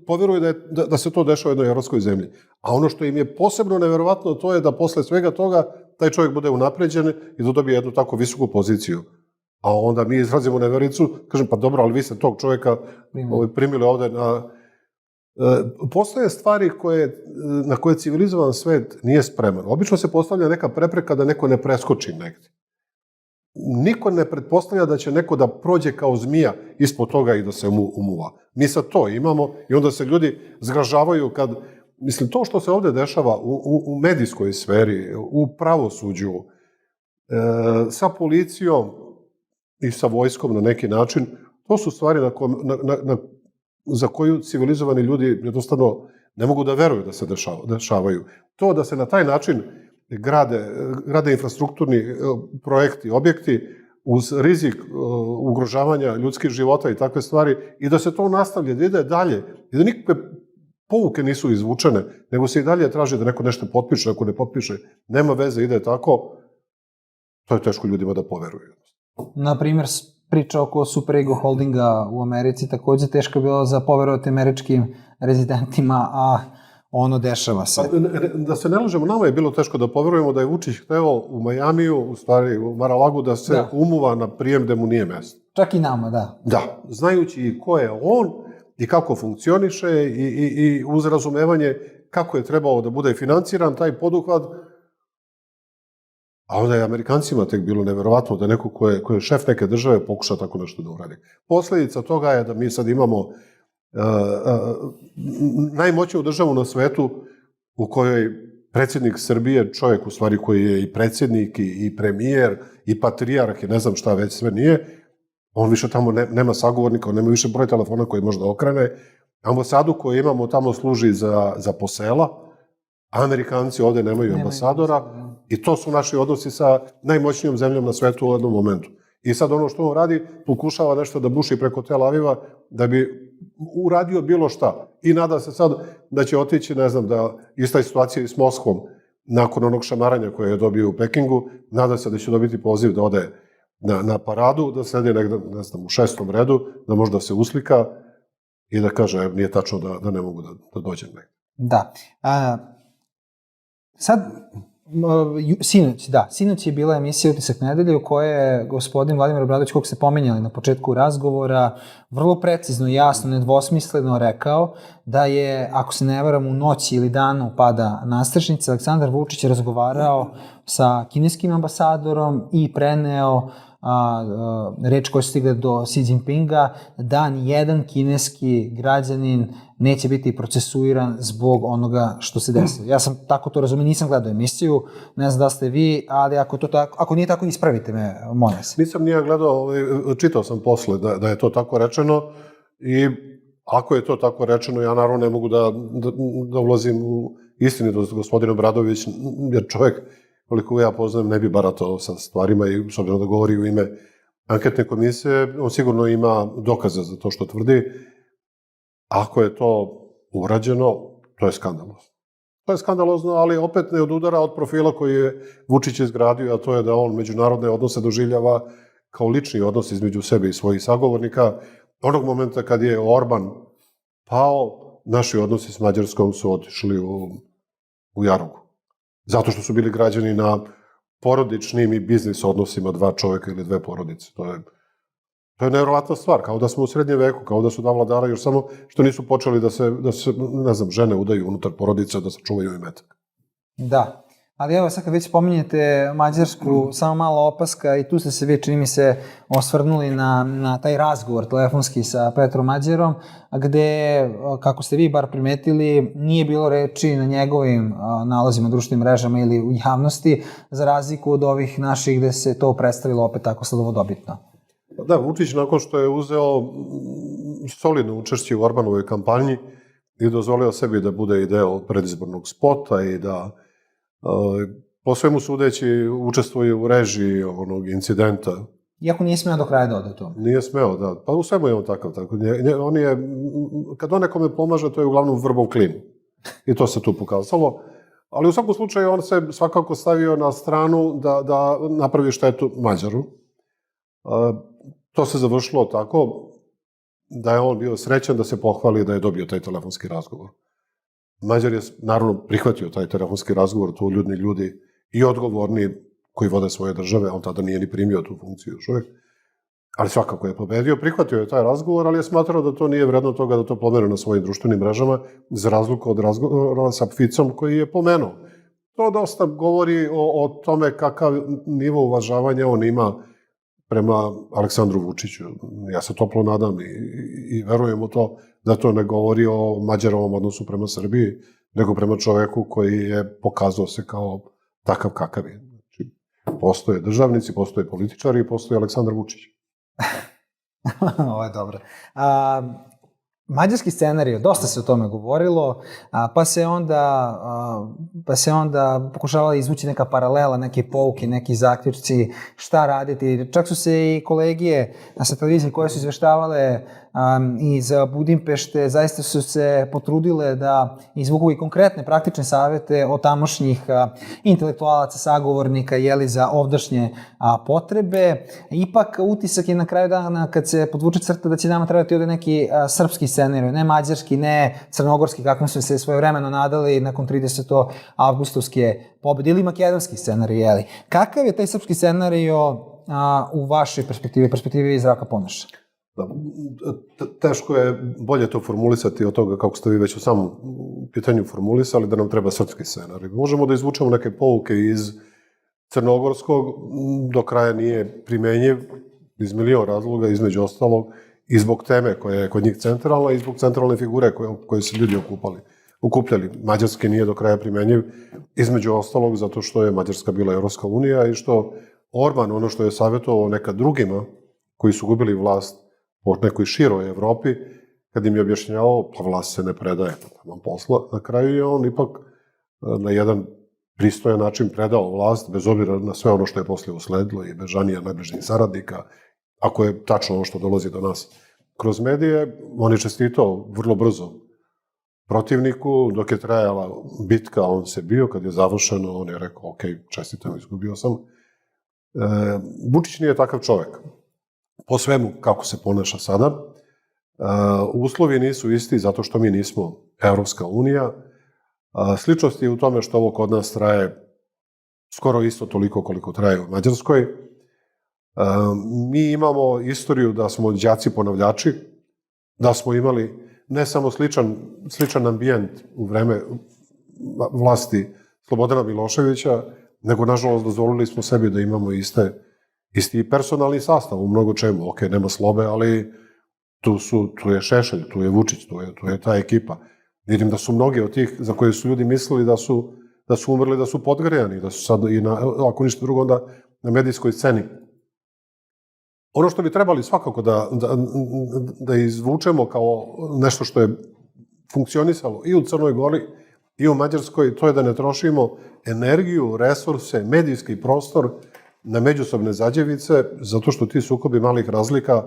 poveruju da se to dešava u jednoj evropskoj zemlji. A ono što im je posebno neverovatno, to je da posle svega toga taj čovjek bude unapređen i da dobije jednu tako visoku poziciju. A onda mi izrazimo nevericu, kažem, pa dobro, ali vi ste tog čovjeka primili ovde na... Postoje stvari na koje civilizovan svet nije spreman. Obično se postavlja neka prepreka da neko ne preskoči negdje. Niko ne pretpostavlja da će neko da prođe kao zmija ispod toga i da se umuva. Mi sad to imamo i onda se ljudi zgražavaju kad... Mislim, to što se ovde dešava u medijskoj sferi, u pravosuđu, sa policijom i sa vojskom na neki način, to su stvari za koju civilizovani ljudi jednostavno ne mogu da veruju da se dešavaju. To da se na taj način grade infrastrukturni projekti, objekti uz rizik ugrožavanja ljudskih života i takve stvari i da se to nastavlja, da ide dalje i da nikakve pouke nisu izvučene, nego se i dalje traži da neko nešto potpiše, ako ne potpiše, nema veze, ide tako, to je teško ljudima da poveruju. Naprimjer, priča oko Super Ego Holdinga u Americi takođe teško je bilo za poverovati američkim rezidentima, a ono dešava se. Da se ne lažemo, nama je bilo teško da poverujemo da je Vučić hteo u Majamiju, u stvari u Mar-a-Lagu, da se umuva na prijem gde mu nije mesto. Čak i nama, da. Da, znajući ko je on i kako funkcioniše i uz razumevanje kako je trebao da bude financiran taj poduhvat, a onda je Amerikancima tek bilo neverovatno da neko ko je šef neke države pokuša tako nešto da uradi. Posledica toga je da mi sad imamo najmoćniju državu na svetu u kojoj predsjednik Srbije, čovjek u stvari koji je i predsjednik i premijer i patrijarh i ne znam šta već sve nije, on više tamo nema sagovornika, on nema više broj telefona koji može da okrene. Ambasadu koju imamo tamo služi za posela, Amerikanci ovde nemaju ambasadora i to su naši odnosi sa najmoćnijom zemljom na svetu u jednom momentu. I sad ono što on radi, pokušava nešto da buši preko Tel Aviva da bi uradio bilo šta. I nada se sad da će otići, ne znam, da ista situacija i s Moskvom nakon onog šamaranja koje je dobio u Pekingu, nada se da će dobiti poziv da ode na paradu, da sedi negde, ne znam, u 6. redu, da može da se uslika i da kaže, nije tačno da ne mogu da dođem negde. Da. Sad, sinoć je bila emisija Utisak nedelje u kojoj je gospodin Vladimir Obradović, kog ste pominjali na početku razgovora, vrlo precizno, jasno, nedvosmisleno rekao da je, ako se ne varam, u noći ili danu pada nastrešnice, Aleksandar Vučić razgovarao sa kineskim ambasadorom i preneo reč koja su stigle do Xi Jinpinga, da nijedan kineski građanin neće biti procesuiran zbog onoga što se desilo. Ja sam tako to razumio, nisam gledao emisiju, ne znam da ste vi, ali ako nije tako, ispravite me, molim se. Nisam nije gledao, čitao sam posle da je to tako rečeno i ako je to tako rečeno, ja naravno ne mogu da ulazim u istinitost gospodina Obradović, jer čovjek, koliko ja poznajem, ne bi baratao sa stvarima i s obzirom da govori u ime anketne komisije, on sigurno ima dokaze za to što tvrdi. Ako je to urađeno, to je skandalozno. To je skandalozno, ali opet ne odudara od profila koji je Vučić izgradio, a to je da on međunarodne odnose doživljava kao lični odnos između sebe i svojih sagovornika. Onog momenta kad je Orban pao, naši odnosi s Mađarskom su otišli u jarugu. Zato što su bili građani na porodičnim i biznis odnosima dva čovjeka ili dve porodice. To je nevjerovatna stvar, kao da smo u srednjem veku, kao da su dva vladara, još samo što nisu počeli da se, ne znam, žene udaju unutar porodice, da se čuvaju imetak. Da, ali evo sad kad već spominjete Mađarsku, samo malo opaska i tu ste se vi, čini mi se, osvrnuli na taj razgovor telefonski sa Petrom Mađarom, gde, kako ste vi bar primetili, nije bilo reči na njegovim nalazima, društvenim mrežama ili u javnosti, za razliku od ovih naših gde se to predstavilo opet tako sladovodobitno. Da, Vučić nakon što je uzeo solidno učešće u Orbanovoj kampanji i dozvolio sebi da bude i deo predizbornog spota i da po svemu sudeći učestvuje u režiji onog incidenta. Iako nije smeo do kraja da ode to. Nije smeo, da. Pa u svemu je on takav. Kad on nekome pomaže, to je uglavnom vrba u klinu. I to se tu pokazalo. Ali u svakom slučaju on se svakako stavio na stranu da napravi štetu Mađaru. To se završilo tako da je on bio srećan da se pohvali da je dobio taj telefonski razgovor. Mađar je naravno prihvatio taj telefonski razgovor, to uljudni ljudi i odgovorni koji vode svoje države, on tada nije ni primio tu funkciju još uvijek, ali svakako je pobedio, prihvatio je taj razgovor, ali je smatrao da to nije vredno toga da to pomene na svojim društvenim mrežama, za razliku od razgovora sa Ficom koji je pomenuo. To dosta govori o tome kakav nivo uvažavanja on ima prema Aleksandru Vučiću. Ja se toplo nadam i verujem u to da to ne govori o Mađarovom odnosu prema Srbiji, nego prema čoveku koji je pokazao se kao takav kakav je. Znači, postoje državnici, postoje političari i postoje Aleksandar Vučić. Ovo je dobro. Mađarski scenarij, dosta se o tome govorilo, pa se onda pokušavala izvući neka paralela, neke pouke, neki zaključci, šta raditi. Čak su se i kolegije sa televizije koje su izveštavale iz Budimpešte zaista su se potrudile da izvuku i konkretne praktične savete od tamošnjih intelektualaca, sagovornika, za ovdašnje potrebe. Ipak utisak je na kraju dana, kad se podvuče crta, da će nama trebati ovde neki srpski scenarij, ne mađarski, ne crnogorski, kako smo se svojevremeno nadali nakon 30. avgustovske pobede, ili makedonski scenarij, Kakav je taj srpski scenarij u vašoj perspektivi Zdravka Ponoša? Teško je bolje to formulisati od toga kako ste vi već u samom pitanju formulisali, da nam treba srpski scenarij. Možemo da izvučemo neke pouke iz crnogorskog, do kraja nije primenjiv, iz milion razloga, između ostalog, i zbog teme koja je kod njih centralna i zbog centralne figure koje su ljudi okupljali. Mađarski nije do kraja primenjiv, između ostalog, zato što je Mađarska bila Evropska unija i što Orban, ono što je savjetovao nekad drugima koji su gubili vlast po nekoj široj Evropi, kad im je objašnjavao, pa vlast se ne predaje, vam posla. Na kraju je on ipak na jedan pristojan način predao vlast, bez obzira na sve ono što je poslije usledilo i bežanija najbližnjih saradnika, ako je tačno ono što dolazi do nas kroz medije. On je čestitao vrlo brzo protivniku, dok je trajala bitka, on se bio, kad je završeno, on je rekao, ok, čestitam, izgubio sam. Vučić nije takav čovek. Po svemu kako se ponaša sada, uslovi nisu isti zato što mi nismo Evropska unija. Sličnost je u tome što ovo kod nas traje skoro isto toliko koliko traje u Mađarskoj. Mi imamo istoriju da smo đaci ponavljači, da smo imali ne samo sličan ambijent u vreme vlasti Slobodana Miloševića, nego, nažalost, dozvolili smo sebi da imamo isti personalni sastav u mnogo čemu. Ok, nema Slobe, ali tu je Šešelj, tu je Vučić, tu je ta ekipa. Vidim da su mnogi od tih za koje su ljudi mislili da su umrli, da su podgrejani, da su sad, ako ništa drugo, onda na medijskoj sceni. Ono što bi trebali svakako da izvučemo kao nešto što je funkcionisalo i u Crnoj Gori i u Mađarskoj, to je da ne trošimo energiju, resurse, medijski prostor na međusobne zađevice, zato što ti sukobi malih razlika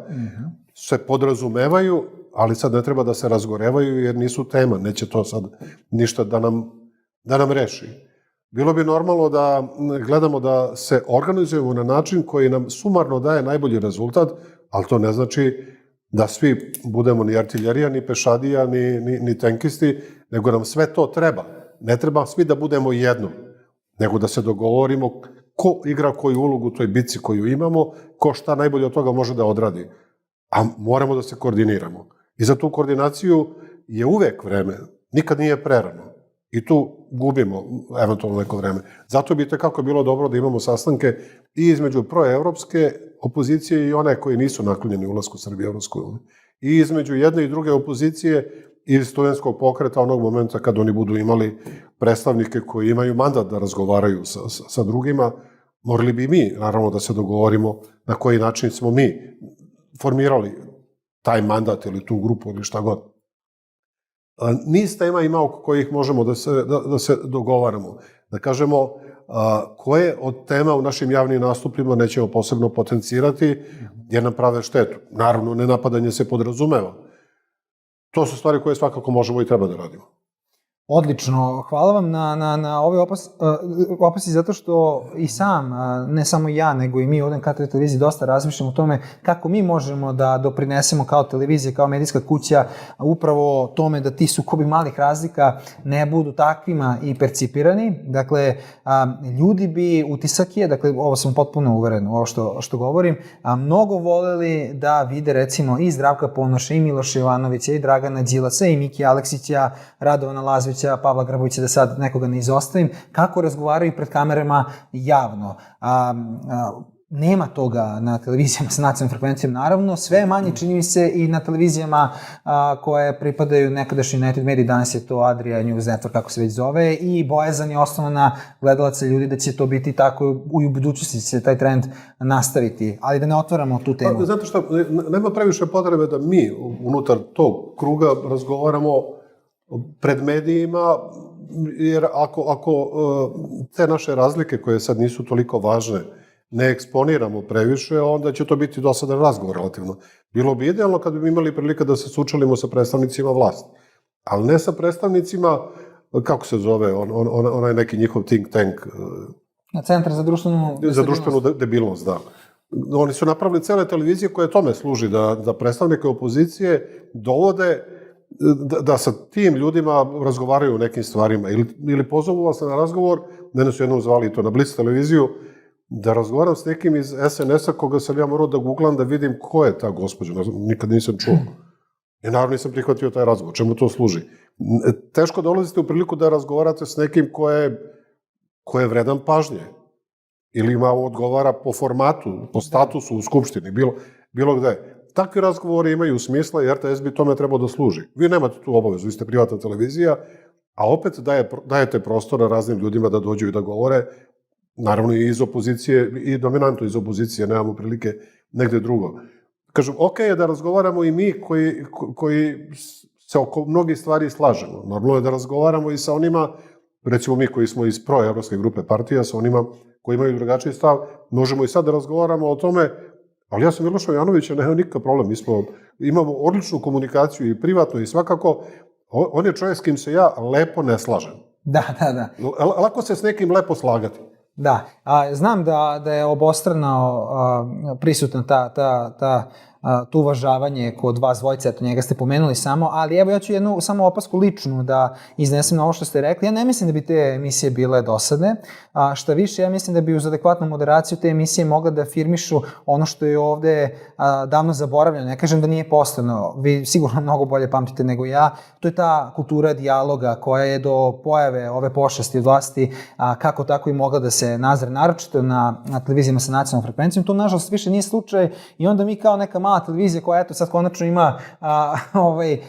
se podrazumevaju, ali sad ne treba da se razgorevaju jer nisu tema, neće to sad ništa da nam reši. Bilo bi normalno da gledamo da se organizujemo na način koji nam sumarno daje najbolji rezultat, ali to ne znači da svi budemo ni artiljerija, ni pešadija, ni tenkisti, nego nam sve to treba. Ne treba svi da budemo jedno, nego da se dogovorimo ko igra koju ulogu u toj bitci koju imamo, ko šta najbolje od toga može da odradi. A moramo da se koordiniramo. I za tu koordinaciju je uvek vreme, nikad nije prerano. I tu gubimo eventualno neko vreme. Zato bi tekako bilo dobro da imamo sastanke i između proevropske opozicije i one koji nisu naklonjeni ulasku Srbije u Evropsku uniju. I između jedne i druge opozicije i studentskog pokreta onog momenta kad oni budu imali predstavnike koji imaju mandat da razgovaraju sa drugima, morali bi mi, naravno, da se dogovorimo na koji način smo mi formirali taj mandat ili tu grupu ili šta god. Niz tema ima oko kojih možemo da se dogovaramo. Da kažemo koje od tema u našim javnim nastupima nećemo posebno potencirati jer nam prave štetu. Naravno, nenapadanje se podrazumeva. To su stvari koje svakako možemo i treba da radimo. Odlično, hvala vam na ove opasi zato što i sam, ne samo ja, nego i mi ovdje na KTV televiziji dosta razmišljamo o tome kako mi možemo da doprinesemo kao televizija, kao medijska kuća, upravo tome da ti sukobi malih razlika ne budu takvima i percipirani. Dakle, ljudi bi, utisak je, dakle, ovo sam potpuno uveren u ovo što govorim, mnogo voleli da vide recimo i Zdravka Ponoša, i Miloša Jovanovića, i Dragana Đilasa, i Miki Aleksića, Radovana Lazovića, Pavla Grbovića, da sad nekoga ne izostavim, kako razgovaraju pred kamerama javno. Nema toga na televizijama sa nacionalnom frekvencijom, naravno, sve manje čini mi se i na televizijama koje pripadaju nekadašnji United Media, danas je to Adria News Network, kako se već zove, i bojazan je osnovna gledalaca ljudi da će to biti tako i u budućnosti će se taj trend nastaviti, ali da ne otvaramo tu temu. Zato što nema previše potrebe da mi unutar tog kruga razgovaramo pred medijima, jer ako te naše razlike koje sad nisu toliko važne ne eksponiramo previše, onda će to biti dosadan razgovor relativno. Bilo bi idealno kad bi imali prilike da se sučelimo sa predstavnicima vlasti, ali ne sa predstavnicima, kako se zove, onaj neki njihov think tank. Centar za društvenu debilnost, da. Oni su napravili cele televizije koje tome služi, da predstavnike opozicije dovode da sa tim ljudima razgovaraju o nekim stvarima. Ili pozovu vas na razgovor, mene su jednom zvali to na Blic televiziju, da razgovaram s nekim iz SNS-a koga sam ja morao da googlam da vidim ko je ta gospođa. Nikad nisam čuo. I naravno nisam prihvatio taj razgovor. Čemu to služi? Teško dolazite u priliku da razgovarate s nekim ko je vredan pažnje. Ili ima odgovara po formatu, po statusu u Skupštini, bilo gde. Takvi razgovori imaju smisla i RTS bi tome trebao da služi. Vi nemate tu obavezu, vi ste privatna televizija, a opet dajete prostora raznim ljudima da dođu i da govore, naravno i iz opozicije, i dominantno iz opozicije, nemamo prilike negde drugo. Kažem, ok je da razgovaramo i mi koji se oko mnogih stvari slažemo. Normalno je da razgovaramo i sa onima, recimo mi koji smo iz proevropske grupe partija, sa onima koji imaju drugačiji stav, možemo i sad da razgovaramo o tome, ali ja sam Milošom Janovića, nema nikakav problem, imamo odličnu komunikaciju i privatno i svakako, on je čovjek s kim se ja lepo ne slažem. Da. Lako se s nekim lepo slagati. Da, znam da je obostrano prisutna to uvažavanje kod vas dvojice, eto njega ste pomenuli samo, ali evo ja ću jednu samo opasku ličnu da iznesem na ovo što ste rekli. Ja ne mislim da bi te emisije bile dosadne, šta više ja mislim da bi uz adekvatnu moderaciju te emisije mogle da afirmišu ono što je ovde davno zaboravljeno. Ne kažem da nije postojano, vi sigurno mnogo bolje pamtite nego ja, to je ta kultura dijaloga koja je do pojave ove pošasti od vlasti kako tako i mogla da se nazre, naročito na televizijama sa nacionalnom frekvencijom. To nažalost više nije slučaj i onda mi kao neka mala televizija koja eto sad konačno ima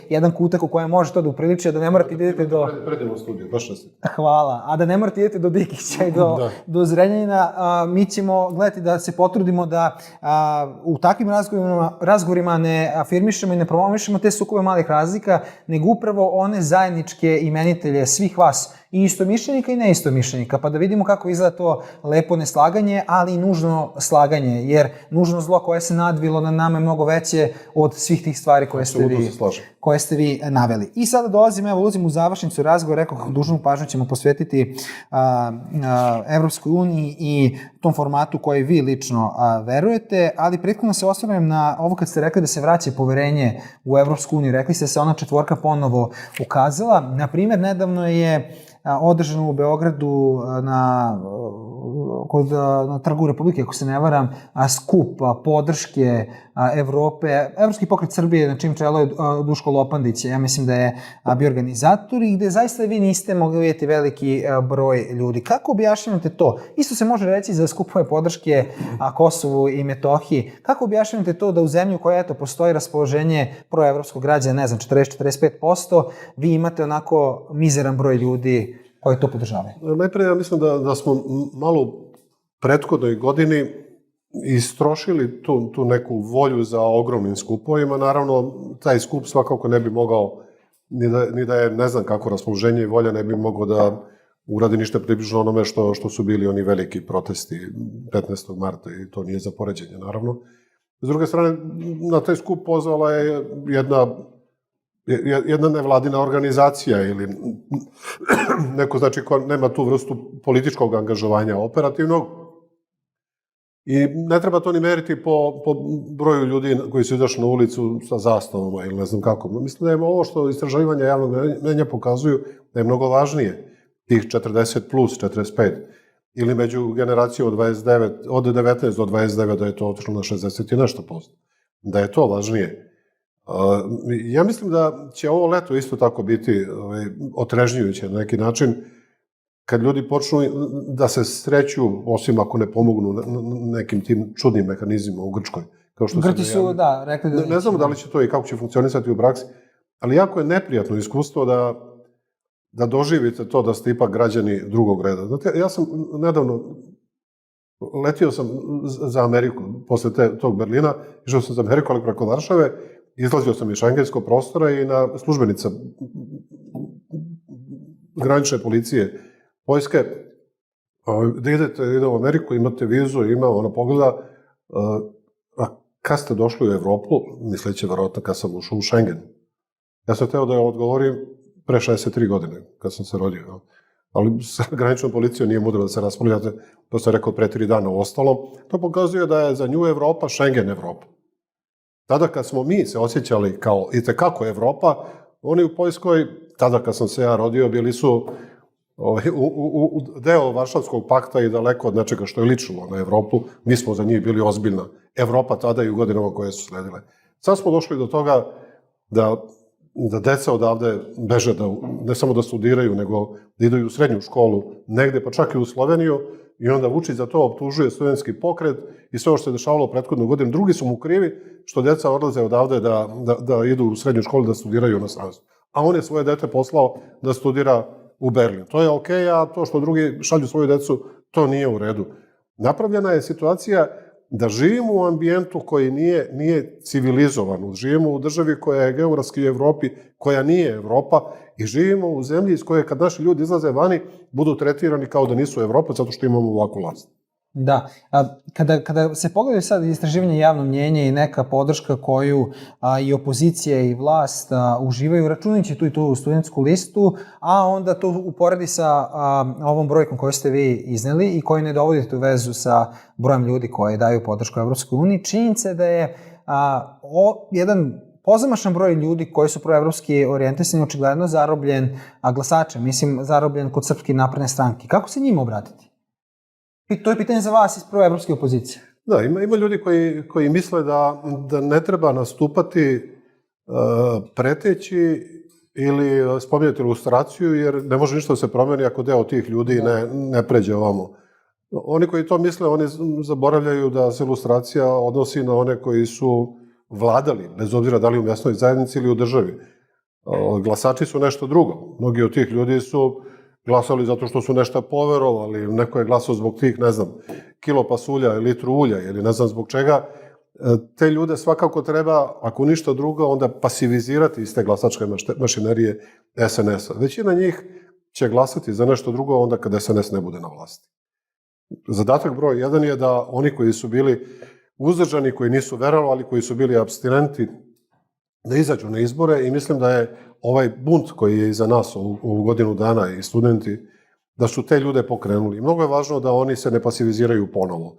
jedan kutak u kojem može to da upriliči, da ne morate idete do... Predivno studiju, baš nas. Hvala. A da ne morate idete do Dikića i do Zrenjanina, mi ćemo gledati da se potrudimo da u takvim razgovorima ne afirmišemo i ne promovišemo te sukobe malih razlika, nego upravo one zajedničke imenitelje svih vas, i istomišljenika i neistomišljenika, pa da vidimo kako izgleda to lepo neslaganje, ali i nužno slaganje, jer nužno zlo koje se nadvilo na nama je mnogo veće od svih tih stvari koje ste vi naveli. I sada dolazim, ulazim u završnicu razgovora, rekao dužnu pažnju ćemo posvetiti Evropskoj uniji i tom formatu koji vi lično verujete, ali prethodno se osvrnem na ovo kad ste rekli da se vraća poverenje u Evropsku uniju, rekli ste da se ona četvorka ponovo ukazala. Na primjer, nedavno je održano u Beogradu na Trgu Republike, ako se ne varam, skup podrške Evrope, Evropski pokret Srbije, na čim čelu je Duško Lopandić, ja mislim da je bio organizator i gde zaista vi niste mogli vidjeti veliki broj ljudi. Kako objašnjavate to? Isto se može reći za skupove podrške Kosovu i Metohiji. Kako objašnjavate to da u zemlju koja eto postoji raspoloženje proevropskog građana, ne znam, 40-45%, vi imate onako mizeran broj ljudi koji to podržavaju? Najprije ja mislim da smo malo u prethodnoj godini istrošili tu neku volju za ogromnim skupovima. Naravno, taj skup svakako ne bi mogao, ni da je ne znam kako raspoloženje i volja, ne bi mogao da uradi ništa približno onome što su bili oni veliki protesti 15. marta i to nije za poređenje, naravno. S druge strane, na taj skup pozvala je jedna nevladina organizacija ili neko znači ko nema tu vrstu političkog angažovanja operativnog i ne treba to ni meriti po broju ljudi koji su izašli na ulicu sa zastavama ili ne znam kako. Mislim da je ovo što istraživanja javnog mnjenja pokazuju da je mnogo važnije tih 40 plus 45 ili među generacijom od 19 do 29 da je to otišlo na 60 i nešto posto. Da je to važnije. Ja mislim da će ovo leto isto tako biti otrežnjujuće na neki način, kad ljudi počnu da se sreću, osim ako ne pomognu nekim tim čudnim mehanizmima u Grčkoj. Grci su, da, rekli da... Ne znamo da li će to i kako će funkcionisati u praksi, ali jako je neprijatno iskustvo da doživite to da ste ipak građani drugog reda. Znate, ja sam nedavno letio sam za Ameriku, posle tog Berlina, išao sam za Ameriku, ali preko Varšave, izlazio sam iz šengenskog prostora i službenica granične policije Poljske Da ide u Ameriku, imate vizu, ima, ona pogleda, a kad ste došli u Evropu, misleći verovatno kad sam ušao u Schengen. Ja sam teo da odgovorim pre 63 godine, kad sam se rodio. Ali sa graničnom policijom nije mudro da se raspravljate, to sam rekao pre 3 dana u ostalom. To pokazuje da je za nju Evropa Schengen Evropa. Tada kad smo mi se osjećali kao itekako Evropa, oni u Poljskoj, tada kad sam se ja rodio, bili su u deo Varšavskog pakta i daleko od nečega što je ličilo na Evropu. Mi smo za njih bili ozbiljna Evropa tada i u godinama koje su sledile. Sad smo došli do toga da deca odavde beže, ne samo da studiraju, nego da idu u srednju školu, negde pa čak i u Sloveniju, i onda Vučić za to optužuje studentski pokret i sve ovo što se dešavalo prethodnu godinu. Drugi su mu krivi što deca odlaze odavde da idu u srednju školu da studiraju u inostranstvu. A on je svoje dete poslao da studira u Berlin. To je okej, a to što drugi šalju svoju decu, to nije u redu. Napravljena je situacija da živimo u ambijentu koji nije civilizovan. Živimo u državi koja je geografski u Evropi, koja nije Evropa, i živimo u zemlji iz koje kad naši ljudi izlaze vani, budu tretirani kao da nisu Evropa, zato što imamo ovakvu vlast. Da. Kada se pogledaju sad istraživanje javno mnjenje i neka podrška koju i opozicija i vlast uživaju, računajući tu i tu studentsku listu, a onda to uporedi sa ovom brojkom koju ste vi izneli i koju ne dovodite u vezu sa brojem ljudi koji daju podršku Evropskoj uniji, činjenica da je jedan pozamašan broj ljudi koji su proevropski orijentisani očigledno zarobljen glasača, zarobljen kod Srpske napredne stranke. Kako se njima obratiti? To je pitanje za vas iz proevropske opozicije. Da, ima ljudi koji misle da ne treba nastupati preteći ili spominjati ilustraciju, jer ne može ništa da se promeni ako deo tih ljudi ne pređe ovamo. Oni koji to misle, oni zaboravljaju da se ilustracija odnosi na one koji su vladali, bez obzira da li u mjesnoj zajednici ili u državi. Glasači su nešto drugo. Mnogi od tih ljudi su glasali zato što su nešto poverovali, neko je glasao zbog tih, ne znam, kilo pasulja ili litru ulja ili ne znam zbog čega. Te ljude svakako treba, ako ništa drugo, onda pasivizirati iz te glasačke mašinerije SNS-a. Većina njih će glasati za nešto drugo onda kada SNS ne bude na vlasti. Zadatak broj 1 je da oni koji su bili uzdržani, koji nisu verovali, koji su bili apstinenti, da izađu na izbore, i mislim da je ovaj bunt koji je iza nas ovu godinu dana i studenti, da su te ljude pokrenuli. Mnogo je važno da oni se ne pasiviziraju ponovo.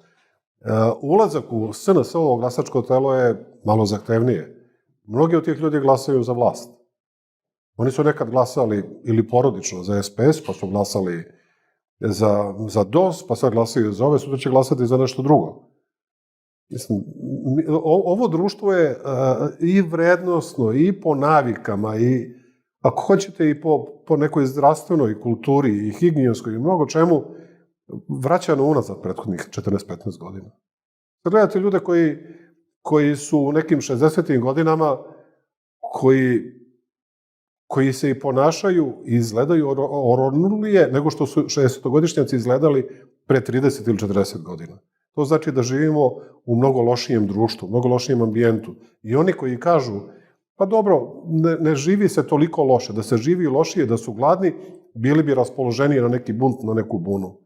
Ulazak u SNS-ovo glasačko telo je malo zahtevnije. Mnogi od tih ljudi glasaju za vlast. Oni su nekad glasali ili porodično za SPS, pa su glasali za DOS, pa sad glasaju za ove, sutra će glasati za nešto drugo. Mislim, ovo društvo je i vrednosno, i po navikama, i ako hoćete i po nekoj zdravstvenoj kulturi i higijenskoj i mnogo čemu, vraćano unazad prethodnih 14-15 godina. Sad gledate ljude koji su u nekim 60. godinama, koji se i ponašaju i izgledaju oronulije nego što su 60-godišnjaci izgledali pre 30 ili 40 godina. To znači da živimo u mnogo lošijem društvu, mnogo lošijem ambijentu. I oni koji kažu, pa dobro, ne živi se toliko loše, da se živi lošije, da su gladni, bili bi raspoloženiji na neki bunt, na neku bunu.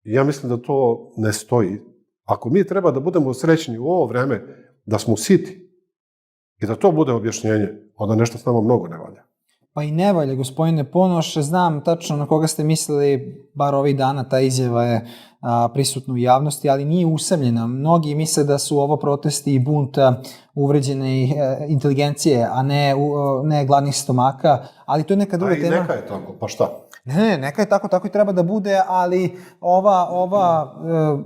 I ja mislim da to ne stoji. Ako mi treba da budemo srećni u ovo vreme, da smo siti i da to bude objašnjenje, onda nešto s nama mnogo ne valja. Pa i ne valja, gospodine Ponoš, znam tačno na koga ste mislili, bar ovih dana ta izjava je prisutna u javnosti, ali nije usamljena. Mnogi misle da su ovo protesti i bunt uvređene inteligencije, a ne gladnih stomaka, ali to je neka druga tema. A i neka je tako, pa šta? Ne, neka je tako i treba da bude, ali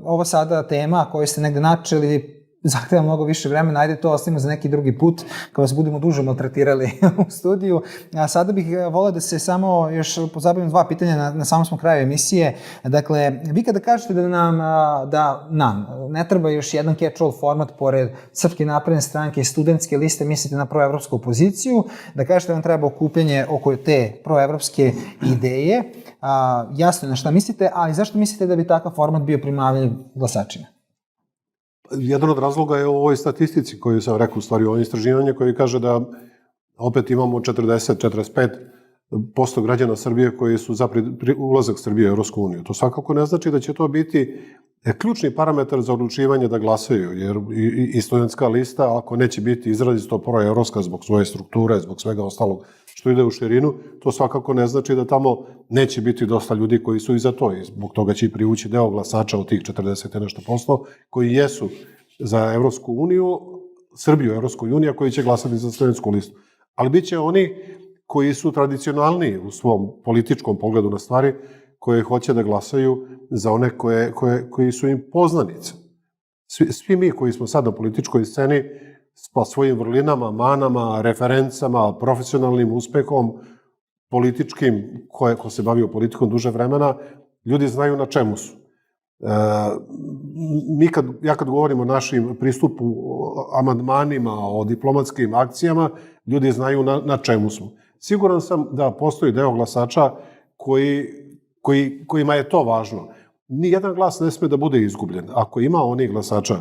ova sada tema koju ste negde načeli zahteva mnogo više vremena, ajde to ostavimo za neki drugi put, kada vas budemo duže maltretirali u studiju. A sada bih volio da se samo još pozabavim 2 pitanja na samom smo kraju emisije. Dakle, vi kada kažete da nam ne treba još jedan catch-all format pored Srpske napredne stranke i studentske liste, mislite na proevropsku opoziciju, da kažete da vam treba okupljanje oko te proevropske ideje. Jasno je na šta mislite, ali zašto mislite da bi takav format bio primavljiv glasačima? Jedan od razloga je u ovoj statistici koju sam rekao, u stvari ovo istraživanje koje kaže da opet imamo 40-45 posto građana Srbije koji su za ulazak Srbije u Europsku uniju. To svakako ne znači da će to biti ključni parametar za odlučivanje da glasaju, jer i studentska lista, ako neće biti izrazito proevropska zbog svoje strukture, zbog svega ostalog što ide u širinu, to svakako ne znači da tamo neće biti dosta ljudi koji su i za to, i zbog toga će i privući deo glasača od tih 40 i nešto posto koji jesu za Evropsku uniju, Srbiju u Evropskoj uniji, a koji će glasati za studentsku listu. Ali bit će oni koji su tradicionalniji u svom političkom pogledu na stvari, koje hoće da glasaju za one koji su im poznanice. Svi mi koji smo sad na političkoj sceni, pa svojim vrlinama, manama, referencama, profesionalnim uspehom, političkim, ko se bavio politikom duže vremena, ljudi znaju na čemu su. Ja kad govorim o našim pristupu, amandmanima, o diplomatskim akcijama, ljudi znaju na čemu smo. Siguran sam da postoji deo glasača kojima je to važno. Nijedan glas ne sme da bude izgubljen. Ako ima onih glasača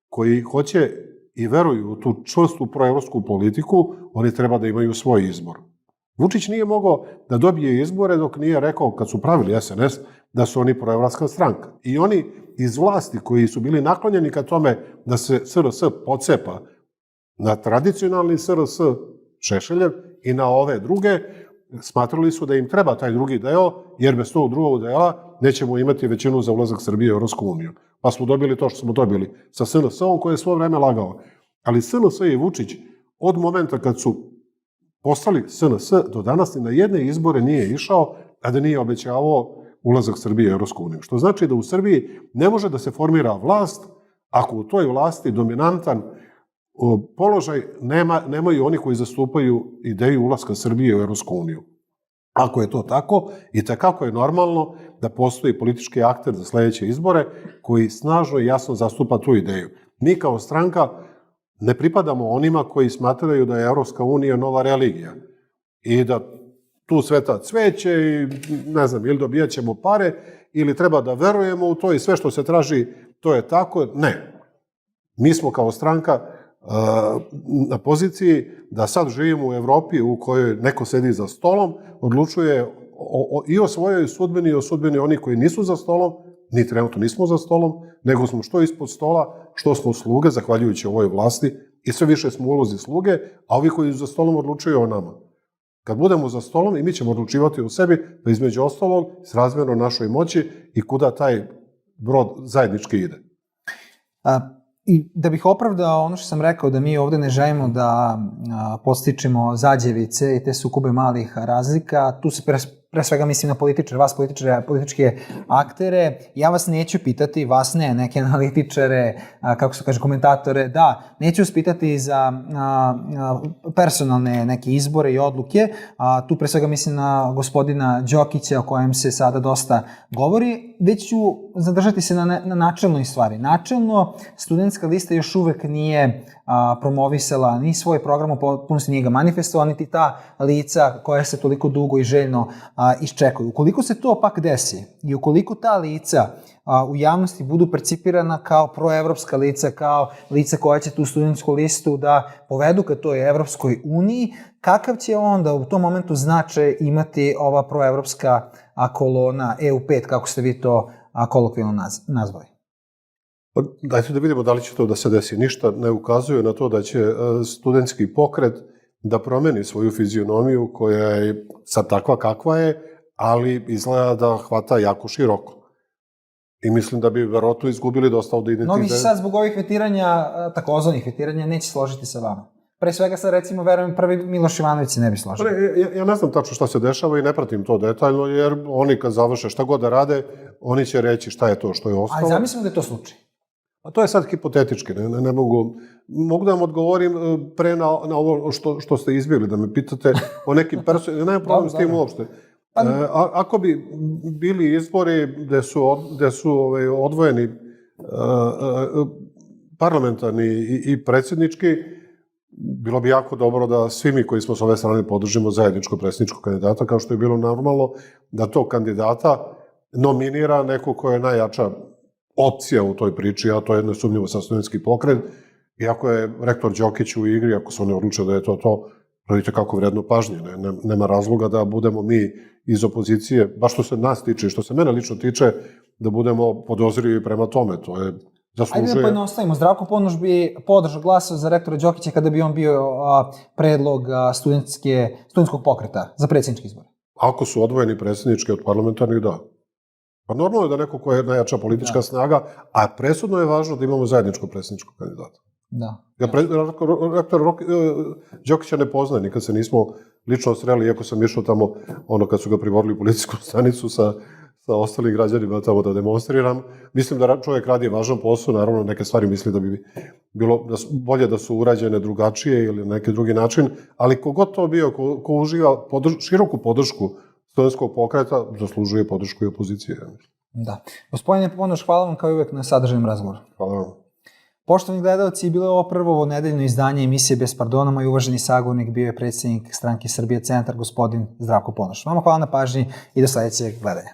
koji hoće i veruju u tu čvrstu proevropsku politiku, oni treba da imaju svoj izbor. Vučić nije mogao da dobije izbore dok nije rekao, kad su pravili SNS, da su oni proevropska stranka. I oni iz vlasti koji su bili naklonjeni ka tome da se SRS pocepa na tradicionalni SRS Šešeljev i na ove druge, smatrali su da im treba taj drugi deo, jer bez tog drugog dela nećemo imati većinu za ulazak Srbije u Europsku uniju. Pa smo dobili to što smo dobili sa SNS-om koji je svo vreme lagao. Ali SNS i Vučić od momenta kad su postali SNS do danas ni na jedne izbore nije išao, a da nije obećavao ulazak Srbije u Europsku uniju. Što znači da u Srbiji ne može da se formira vlast ako u toj vlasti dominantan položaj nemaju oni koji zastupaju ideju ulaska Srbije u Europsku uniju. Ako je to tako, i takako je normalno da postoji politički akter za sledeće izbore koji snažno i jasno zastupa tu ideju. Mi kao stranka ne pripadamo onima koji smatraju da je Europska unija nova religija i da tu sveta cveće i ne znam, ili dobijat ćemo pare ili treba da verujemo u to i sve što se traži to je tako. Ne. Mi smo kao stranka na poziciji da sad živimo u Evropi u kojoj neko sedi za stolom, odlučuje i o svojoj sudbini i o sudbini onih koji nisu za stolom, ni trenutno nismo za stolom, nego smo što ispod stola, što smo sluge, zahvaljujući ovoj vlasti, i sve više smo u ulozi sluge, a ovi koji su za stolom odlučuju o nama. Kad budemo za stolom i mi ćemo odlučivati o sebi, pa između ostalog, srazmjerno našoj moći i kuda taj brod zajednički ide. I da bih opravdao ono što sam rekao, da mi ovde ne želimo da podstičemo zađevice i te sukobe malih razlika, tu se pre svega mislim na političare, vas političke aktere. Ja vas neću pitati, vas ne, neke analitičare, kako se kaže, komentatore, da, neću vas pitati za personalne neke izbore i odluke, tu pre svega mislim na gospodina Đokića o kojem se sada dosta govori, već ću zadržati se na načelnoj stvari. Načelno, studentska lista još uvek nije promovisala ni svoj program, u potpunosti nije ga manifestovala, niti ta lica koja se toliko dugo i željno iščekuju. Ukoliko se to pak desi i ukoliko ta lica u javnosti budu percipirana kao proevropska lica, kao lica koja će tu studentsku listu da povedu ka toj Evropskoj uniji, kakav će onda u tom momentu značaj imati ova proevropska kolona EU5, kako ste vi to kolokvijalno nazvali? Dajte da vidimo da li će to da se desi. Ništa ne ukazuje na to da će studentski pokret da promeni svoju fizionomiju koja je sad takva kakva je, ali izgleda da hvata jako široko. I mislim da bi verovatno izgubili dosta od identiteta. Mnogi se sad zbog ovih vetiranja, takozvanih vetiranja, neće složiti sa vama. Pre svega sad recimo, verujem, prvi Miloš Ivanović se ne bi složio. Ja ne znam tačno šta se dešava i ne pratim to detaljno, jer oni kad završe šta god da rade, oni će reći šta je to što je ostalo. Ali zamislimo da je to slučaj. A to je sad hipotetički, ne mogu da vam odgovorim pre na ovo što ste izbjegli, da me pitate o nekim personalnim, nema problem s tim uopšte. Ako bi bili izbori gde su odvojeni parlamentarni i predsjednički, bilo bi jako dobro da svi mi koji smo s ove strane podržimo zajedničko predsjedničko kandidata, kao što je bilo normalno da to kandidata nominira neko ko je najjača opcija u toj priči, a to je nesumnjivo sa studentski pokret. I ako je rektor Đokić u igri, ako se oni odluče da je to, radite kako vredno pažnje. Nema razloga da budemo mi iz opozicije, baš što se nas tiče i što se mene lično tiče, da budemo podozrivi prema tome. To je zaslužuje... Ajde da pojednostavimo. Zdravko Ponoš bi podržao glasao za rektora Đokića kada bi on bio predlog studentskog pokreta za predsjednički izbor. Ako su odvojeni predsjednički od parlamentarnih, da. Pa normalno je da neko ko je najjača politička snaga, a presudno je važno da imamo zajedničko predsjedničko kandidata. Da. Ja rektor Đokića ne poznajem, nikad se nismo lično sreli, iako sam išao tamo, kad su ga privodili u policijsku stanicu sa ostalim građanima tamo da demonstriram. Mislim da čovjek radi važan posao, naravno neke stvari misli da bi bilo bolje da su urađene drugačije ili na neki drugi način, ali kogod to bio, ko uživa široku podršku studentskog pokreta, zaslužuje podršku i opozicije. Da. Gospodine Ponoš, hvala vam kao i uvek na sadržajnom razgovoru. Hvala vam. Poštovani gledalci, bilo je ovo prvo nedeljno izdanje emisije Bez pardona. Moj uvaženi sagovornik bio je predsjednik stranke Srbije Centar, gospodin Zdravko Ponoš. Vama hvala na pažnji i do sledećeg gledanja.